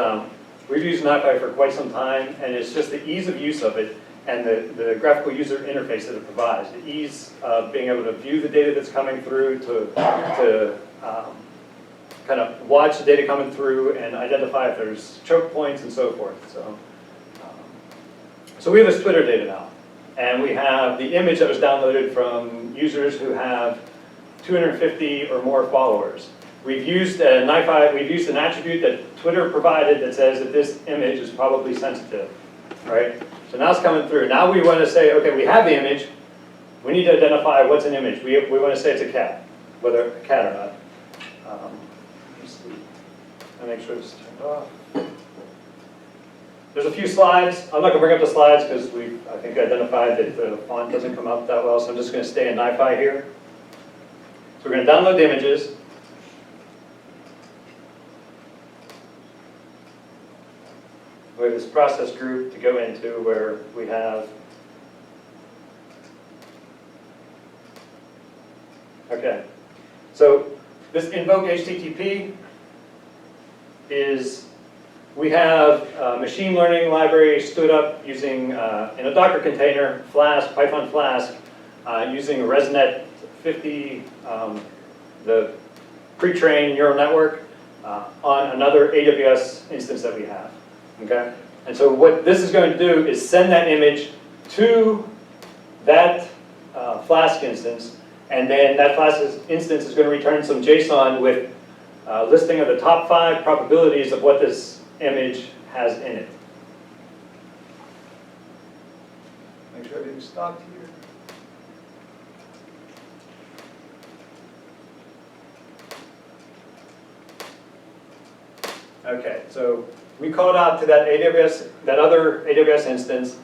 Speaker 2: we've used NiFi for quite some time, and it's just the ease of use of it and the graphical user interface that it provides. The ease of being able to view the data that's coming through, to kind of watch the data coming through and identify if there's choke points and so forth. So we have this Twitter data now, and we have the image that was downloaded from users who have 250 or more followers. We've used an attribute that Twitter provided that says that this image is probably sensitive, right? So now it's coming through. Now we want to say, okay, we have the image. We need to identify what's an image. We want to say it's a cat, whether a cat or not. Let me see. I'll make sure it's turned off. There's a few slides. I'm not going to bring up the slides because I think, identified that the font doesn't come out that well, so I'm just going to stay in NiFi here. So we're going to download the images. We have this process group to go into where we have, okay, so this invoke HTTP is, we have a machine learning library stood up using, in a Docker container, Flask, Python Flask, using ResNet 50, the pre-trained neural network, on another AWS instance that we have. Okay? And so what this is going to do is send that image to that Flask instance, and then that Flask instance is going to return some JSON with a listing of the top 5 probabilities of what this image has in it. Make sure everything's stopped here. Okay, so we called out to that AWS, that other AWS instance,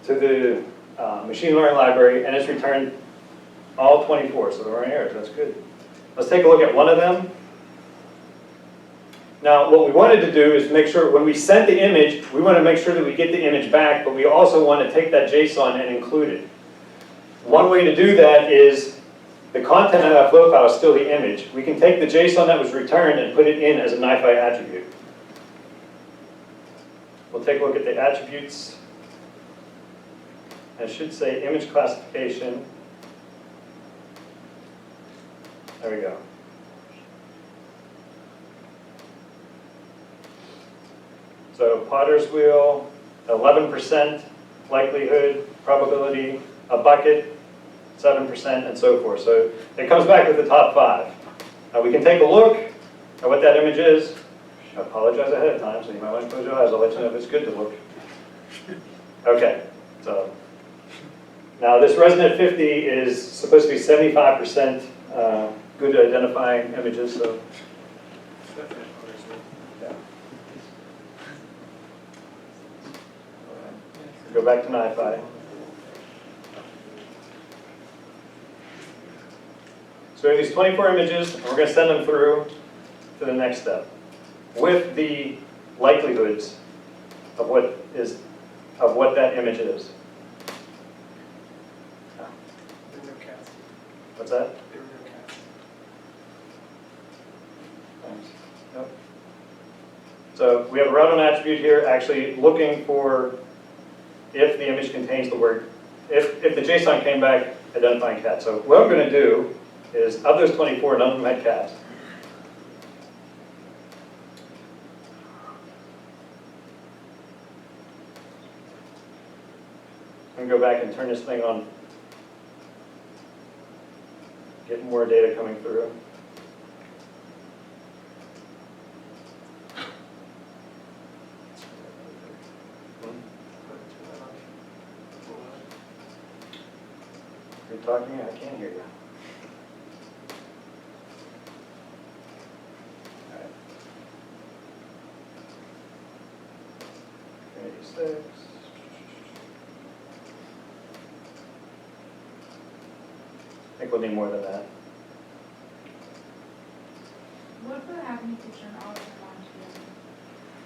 Speaker 2: to the machine learning library, and it's returned all 24, so there aren't errors, that's good. Let's take a look at one of them. Now, what we wanted to do is make sure, when we sent the image, we want to make sure that we get the image back, but we also want to take that JSON and include it. One way to do that is, the content of that flow file is still the image. We can take the JSON that was returned and put it in as a NiFi attribute. We'll take a look at the attributes. It should say image classification. There we go. So potter's wheel, 11% likelihood, probability, a bucket, 7%, and so forth. So it comes back with the top 5. Now we can take a look at what that image is. I apologize ahead of time, so you might want to close your eyes. I'll let you know if it's good to look. Okay, so now this ResNet 50 is supposed to be 75% good at identifying images. So yeah. Go back to NiFi. So we have these 24 images, and we're going to send them through to the next step with the likelihoods of what that image is. What's that? Thanks. Yep. So we have a route on attribute here, actually looking for if the image contains the word, if the JSON came back identifying cat. So what I'm going to do is, of those 24, none of them had cats. I'm going to go back and turn this thing on. Get more data coming through. You're talking? I can't hear you. All right. 86. I think we'll need more than that.
Speaker 11: What will happen if you turn all of them on together?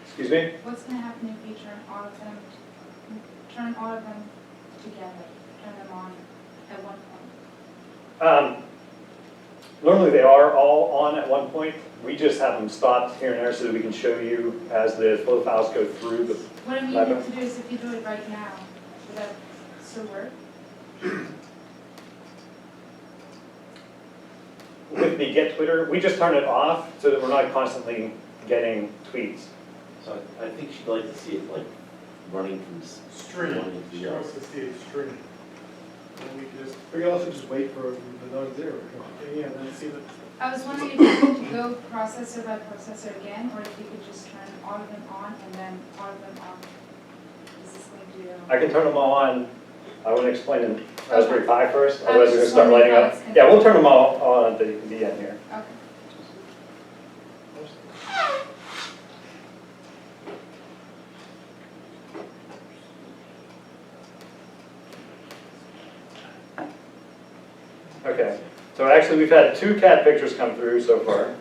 Speaker 2: Excuse me?
Speaker 11: What's going to happen if you turn all of them together, turn them on at one point?
Speaker 2: Normally they are all on at one point. We just have them stopped here and there so that we can show you as the flow files go through the.
Speaker 11: What I mean to do is, if you do it right now, would that still work?
Speaker 2: With the get Twitter, we just turn it off so that we're not constantly getting tweets.
Speaker 8: So I think she'd like to see it like running from
Speaker 10: Stream.
Speaker 8: one to
Speaker 10: She
Speaker 8: the
Speaker 10: wants
Speaker 8: other.
Speaker 10: to see it stream. And we can also just wait for the non-zero. Yeah, and then see the.
Speaker 11: I was wondering if you could go processor by processor again, or if you could just turn all of them on and then all of them off. Is this going to?
Speaker 2: I can turn them all on. I want to explain in Raspberry Pi first, otherwise we're going to
Speaker 11: just
Speaker 2: start lighting
Speaker 11: wondering
Speaker 2: up.
Speaker 11: how it's
Speaker 2: Yeah, we'll turn them all on at the end here.
Speaker 11: Okay.
Speaker 2: Okay, so actually we've had 2 cat pictures come through so far.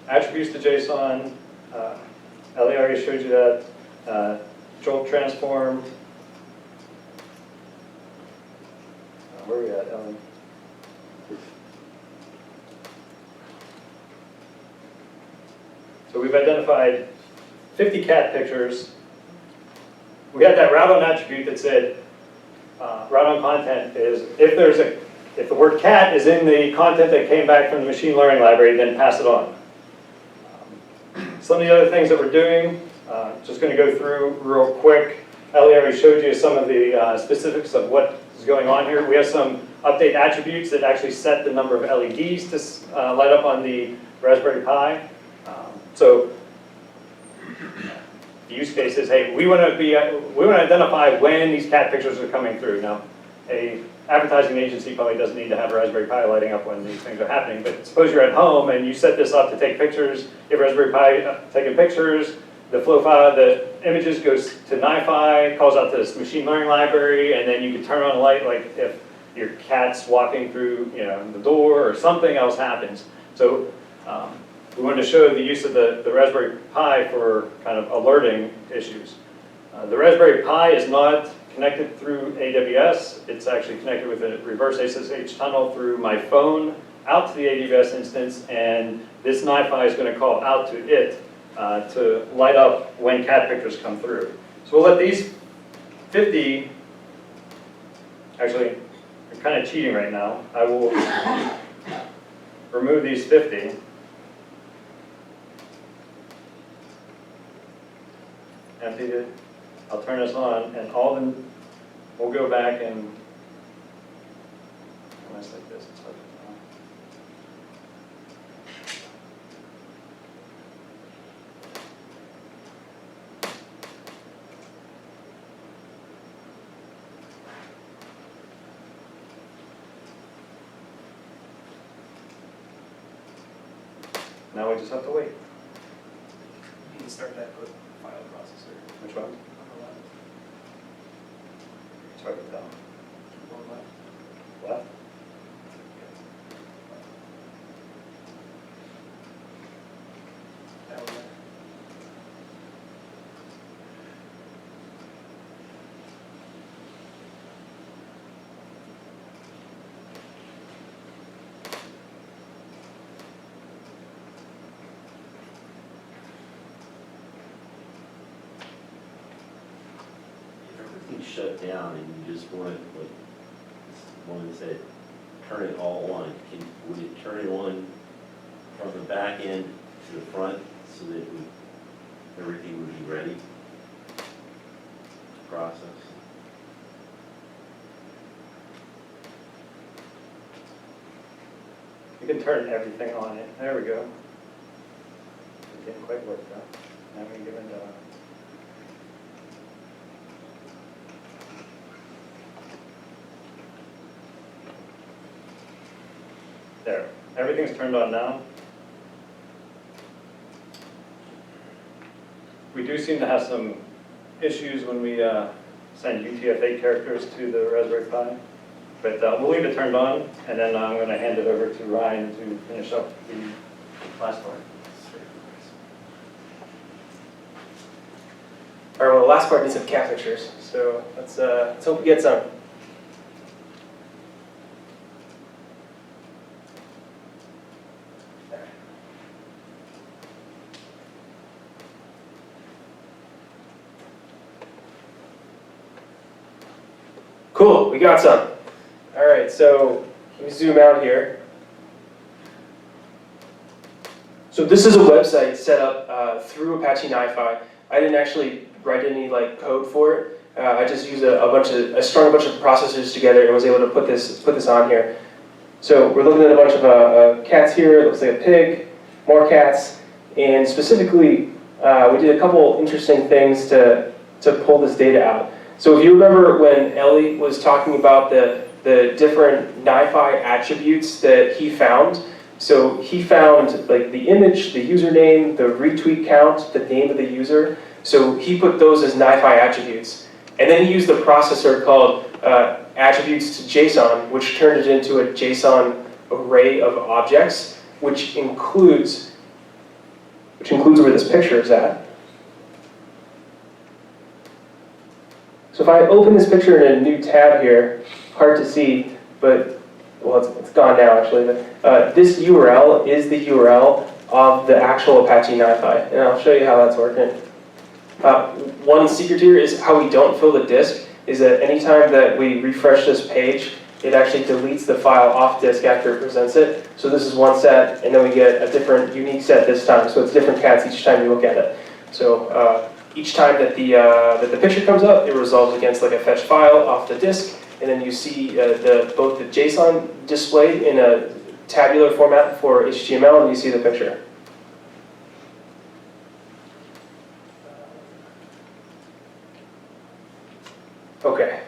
Speaker 2: Attributes to JSON, Ellie already showed you that. Jolt transform. Where are we at, Ellie? So we've identified 50 cat pictures. We had that route on attribute that said, route on content is, if the word cat is in the content that came back from the machine learning library, then pass it on. Some of the other things that we're doing, just going to go through real quick. Ellie already showed you some of the specifics of what is going on here. We have some update attributes that actually set the number of LEDs to light up on the Raspberry Pi. So the use case is, hey, we want to identify when these cat pictures are coming through. Now, a advertising agency probably doesn't need to have a Raspberry Pi lighting up when these things are happening, but suppose you're at home and you set this up to take pictures, you have Raspberry Pi taking pictures, the flow file, the images goes to NiFi, calls out to this machine learning library, and then you can turn on a light like if your cat's walking through, you know, the door or something else happens. So we wanted to show the use of the Raspberry Pi for kind of alerting issues. The Raspberry Pi is not connected through AWS. It's actually connected with a reverse SSH tunnel through my phone out to the AWS instance, and this NiFi is going to call out to it to light up when cat pictures come through. So we'll let these 50, actually, I'm kind of cheating right now. I will remove these 50. Empty it. I'll turn this on, and all the, we'll go back and, almost like this, it's hard to tell. Now we just have to wait.
Speaker 5: You can start that with file processor.
Speaker 2: Which one?
Speaker 5: On the left.
Speaker 2: It's hard to tell.
Speaker 5: On the left.
Speaker 2: Left?
Speaker 5: That one there.
Speaker 8: If everything's shut down and you just want to, like, one said, turn it all on, would it turn it on from the back end to the front so that everything would be ready to process?
Speaker 2: You can turn everything on it. There we go. It didn't quite work though. Now we give it a... There. Everything's turned on now. We do seem to have some issues when we send UTF-8 characters to the Raspberry Pi. But we'll leave it turned on, and then I'm going to hand it over to Ryan to finish up the last part.
Speaker 5: All right, well, the last part needs some cat pictures, so let's hope we get some. Cool, we got some. All right, so let me zoom out here. So this is a website set up through Apache NiFi. I didn't actually write any code for it. I just used I strung a bunch of processors together and was able to put this on here. So we're looking at a bunch of cats here. It looks like a pig, more cats, and specifically we did a couple interesting things to pull this data out. So if you remember when Ellie was talking about the different NiFi attributes that he found, so he found the image, the username, the retweet count, the name of the user. So he put those as NiFi attributes. And then he used a processor called attributes to JSON, which turned it into a JSON array of objects, which includes where this picture is at. So if I open this picture in a new tab here, hard to see, but, well, it's gone now actually, but this URL is the URL of the actual Apache NiFi, and I'll show you how that's working. One secret here is how we don't fill the disk, is that anytime that we refresh this page, it actually deletes the file off disk after it presents it. So this is one set, and then we get a different unique set this time, so it's different cats each time you look at it. So each time that the picture comes up, it resolves against a fetch file off the disk, and then you see both the JSON displayed in a tabular format for HTML, and you see the picture. Okay.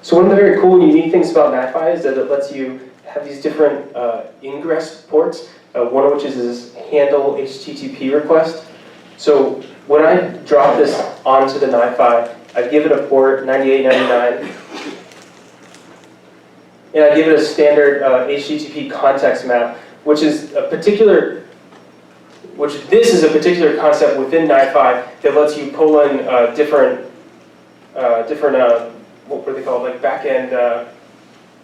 Speaker 5: So one of the very cool and unique things about NiFi is that it lets you have these different ingress ports, one of which is this handle HTTP request. So when I drop this onto the NiFi, I give it a port 9899, and I give it a standard HTTP context map, which is a particular, this is a particular concept within NiFi that lets you pull in different what were they called, like back-end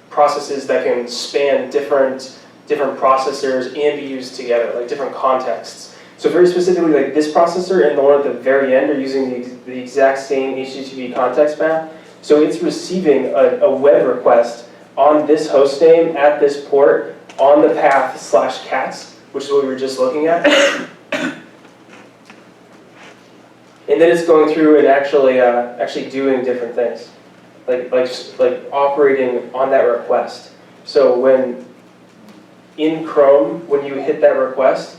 Speaker 5: processes that can span different processors and be used together, like different contexts. So very specifically, like this processor and the one at the very end are using the exact same HTTP context map. So it's receiving a web request on this host name at this port on the path /cats, which is what we were just looking at. And then it's going through and actually doing different things, like operating on that request. So when in Chrome, when you hit that request,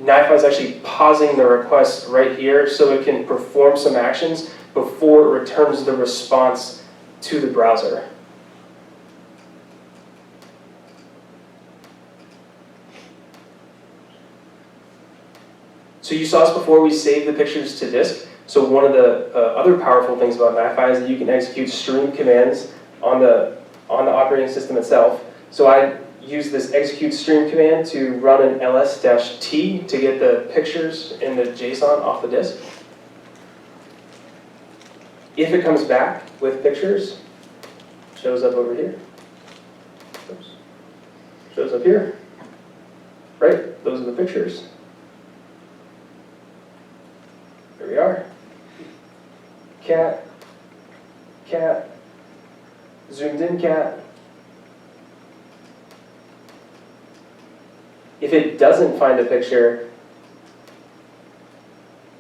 Speaker 5: NiFi is actually pausing the request right here so it can perform some actions before it returns the response to the browser. So you saw us before, we saved the pictures to disk. So one of the other powerful things about NiFi is that you can execute stream commands on the operating system itself. So I use this execute stream command to run an ls-t to get the pictures in the JSON off the disk. If it comes back with pictures, shows up over here. Oops. Shows up here. Right? Those are the pictures. There we are. Cat, cat, zoomed in cat. If it doesn't find a picture,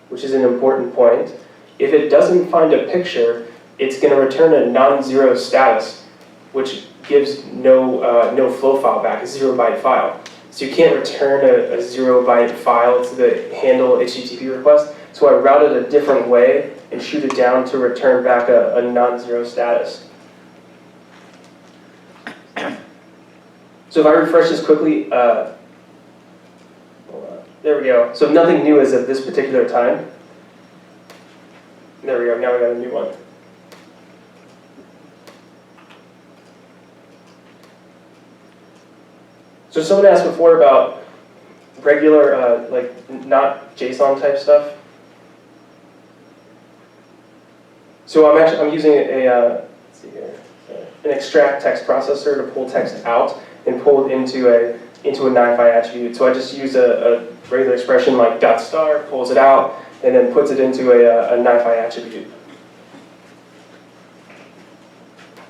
Speaker 5: which is an important point, if it doesn't find a picture, it's going to return a non-zero status, which gives no flow file back, a 0-byte file. So you can't return a 0-byte file to the handle HTTP request. So I route it a different way and shoot it down to return back a non-zero status. So if I refresh this quickly, there we go. So nothing new as of this particular time. There we go, now we got a new one. So someone asked before about regular, like not JSON type stuff. So I'm using let's see here, an extract text processor to pull text out and pull it into a NiFi attribute. So I just use a regular expression like .star, pulls it out, and then puts it into a NiFi attribute.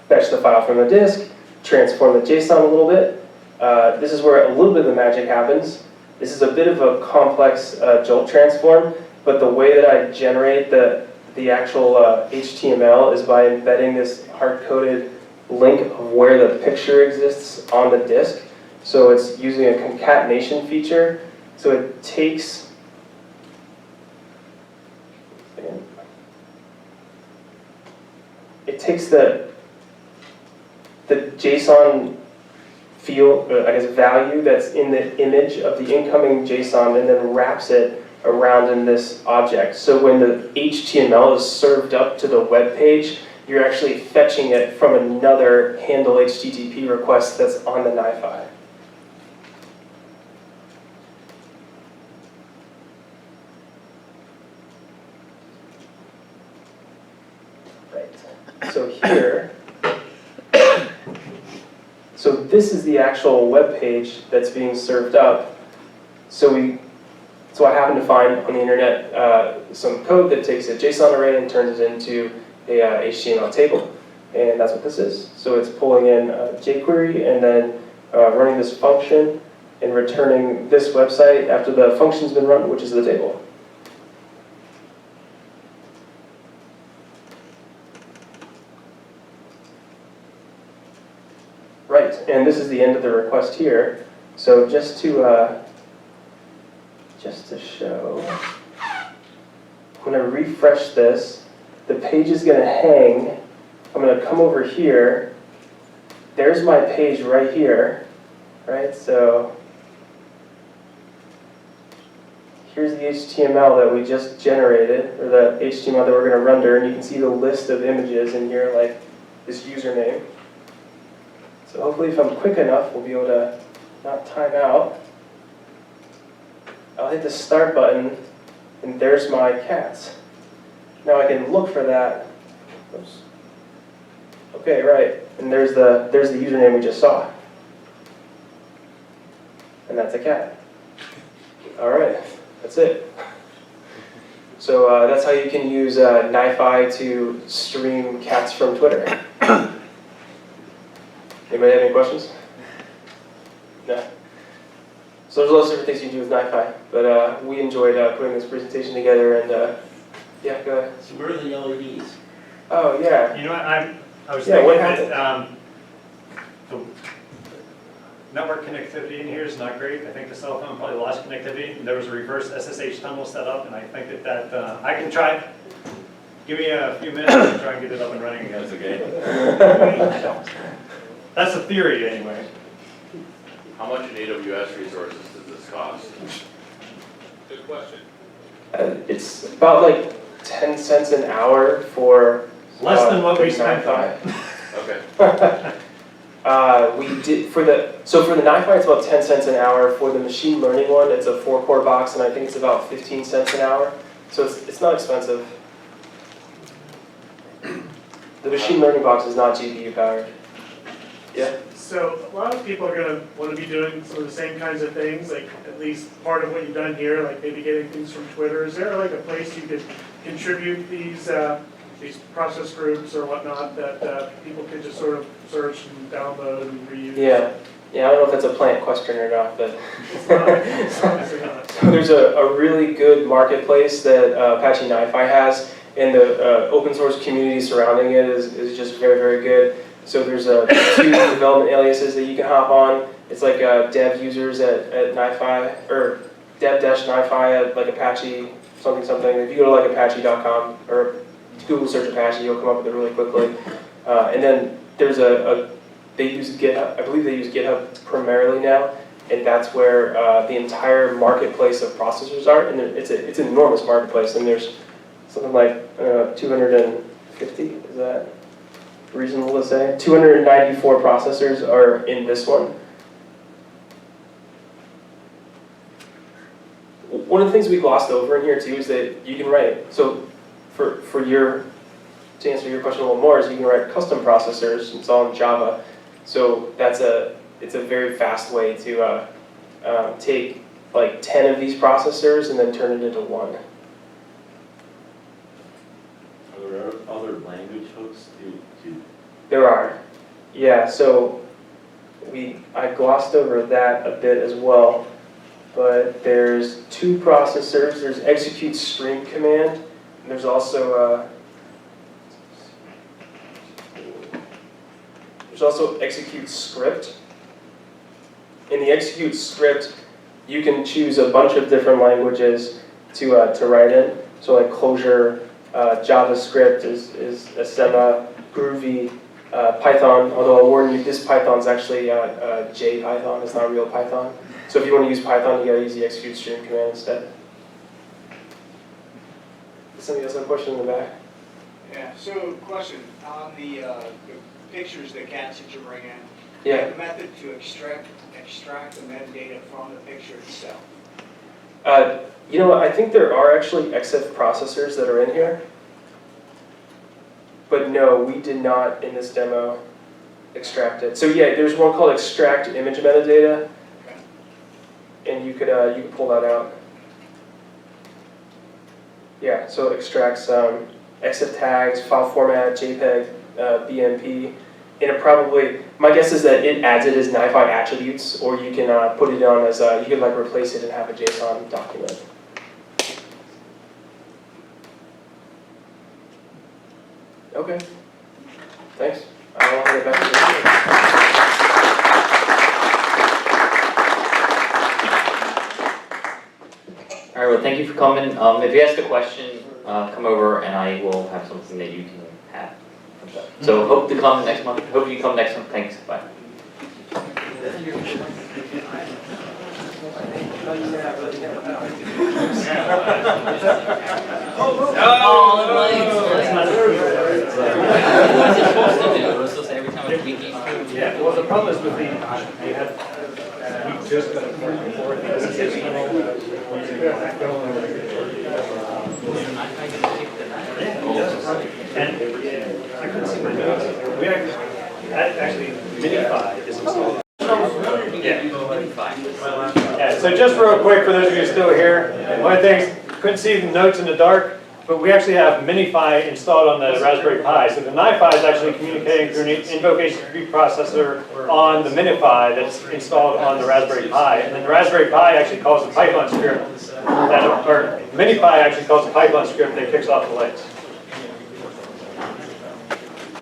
Speaker 5: Fetch the file from the disk, transform the JSON a little bit. This is where a little bit of the magic happens. This is a bit of a complex Jolt transform, but the way that I generate the actual HTML is by embedding this hard-coded link of where the picture exists on the disk. So it's using a concatenation feature. So it takes the JSON field, I guess value that's in the image of the incoming JSON and then wraps it around in this object. So when the HTML is served up to the web page, you're actually fetching it from another handle HTTP request that's on the NiFi. Right. So here, so this is the actual web page that's being served up. So I happen to find on the internet some code that takes a JSON array and turns it into a HTML table. And that's what this is. So it's pulling in jQuery and then running this function and returning this website after the function's been run, which is the table. Right, and this is the end of the request here. So just to show, when I refresh this, the page is going to hang I'm gonna come over here. There's my page right here, right? So here's the HTML that we just generated, or the HTML that we're gonna render, and you can see the list of images in here, like this username. So hopefully if I'm quick enough, we'll be able to not time out. I'll hit the start button, and there's my cats. Now I can look for that. Oops. Okay, right, and there's the username we just saw. And that's a cat. All right, that's it. So that's how you can use NiFi to stream cats from Twitter. Anybody have any questions? No? So there's lots of different things you can do with NiFi, but we enjoyed putting this presentation together, and yeah, go ahead.
Speaker 8: So where are the LEDs?
Speaker 5: Oh, yeah.
Speaker 12: You know what, I was
Speaker 5: Yeah,
Speaker 12: thinking
Speaker 5: what
Speaker 12: that the network connectivity in here is not great. I think the cell phone probably lost connectivity. There was a reverse SSH tunnel set up, and I think that I can try. Give me a few minutes to try and get it up and running again.
Speaker 4: That's okay.
Speaker 12: That's the theory, anyway.
Speaker 13: How much in AWS resources does this cost?
Speaker 3: Good question.
Speaker 5: It's about like 10 cents an hour for
Speaker 12: Less than what we
Speaker 5: for
Speaker 12: spent on it.
Speaker 13: Okay.
Speaker 5: We did for the NiFi it's about 10 cents an hour. For the machine learning one, it's a 4-core box, and I think it's about 15 cents an hour. So it's not expensive. The machine learning box is not GPU powered. Yeah.
Speaker 14: So a lot of people are going to want to be doing some of the same kinds of things, like at least part of what you've done here, like maybe getting things from Twitter. Is there like a place you could contribute these process groups or whatnot that people could just sort of search and download and reuse?
Speaker 5: Yeah. Yeah, I don't know if that's a plant question or not, but
Speaker 14: It's obviously not.
Speaker 5: so there's a really good marketplace that Apache NiFi has, and the open source community surrounding it is just very, very good. So there's 2 development aliases that you can hop on. It's like dev users at NiFi, or dev-NiFi at like Apache something. If you go to like apache.com or Google search Apache, you'll come up with it really quickly. And then there's they use GitHub. I believe they use GitHub primarily now, and that's where the entire marketplace of processors are. And it's an enormous marketplace, and there's something like 250. Is that reasonable to say? 294 processors are in this one. One of the things we glossed over in here too is that you can write. So to answer your question a little more, is you can write custom processors. It's all in Java. So it's a very fast way to take like 10 of these processors and then turn it into one.
Speaker 8: Are there other language hooks to
Speaker 5: There are. Yeah, so I glossed over that a bit as well. But there's 2 processors. There's execute stream command, and there's also execute script. In the execute script, you can choose a bunch of different languages to write in. So like Clojure, JavaScript is Asema, Groovy, Python, although I'll warn you, this Python's actually JPython, it's not real Python. So if you want to use Python, you gotta use the execute stream command instead. Does somebody else have a question in the back?
Speaker 15: Yeah, so question, on the pictures, the cats that you bring in,
Speaker 5: Yeah.
Speaker 15: the method to extract the metadata from the picture itself.
Speaker 5: You know what, I think there are actually EXIF processors that are in here. But no, we did not in this demo extract it. So yeah, there's one called extract image metadata, and you could pull that out. Yeah, so it extracts EXIF tags, file format, JPEG, BMP, and it probably, my guess is that it adds it as NiFi attributes, or you can put it on as you can like replace it and have a JSON document. Okay, thanks. I'll get back to
Speaker 1: All right, well, thank you for coming. If you ask a question, come over and I will have something that you can have. So hope to come next month, hope you come next month, thanks, bye.
Speaker 12: Yeah, well, the problem is with the, you have, we just got a point before the SSH tunnel and I couldn't see my notes. We actually, NiFi is installed.
Speaker 2: Yeah, so just real quick for those of you still here, one of the things, couldn't see the notes in the dark, but we actually have NiFi installed on the Raspberry Pi. So the NiFi is actually communicating through an invocation preprocessor on the NiFi that's installed on the Raspberry Pi. And then the Raspberry Pi actually calls a Python script, or NiFi actually calls a Python script that kicks off the links.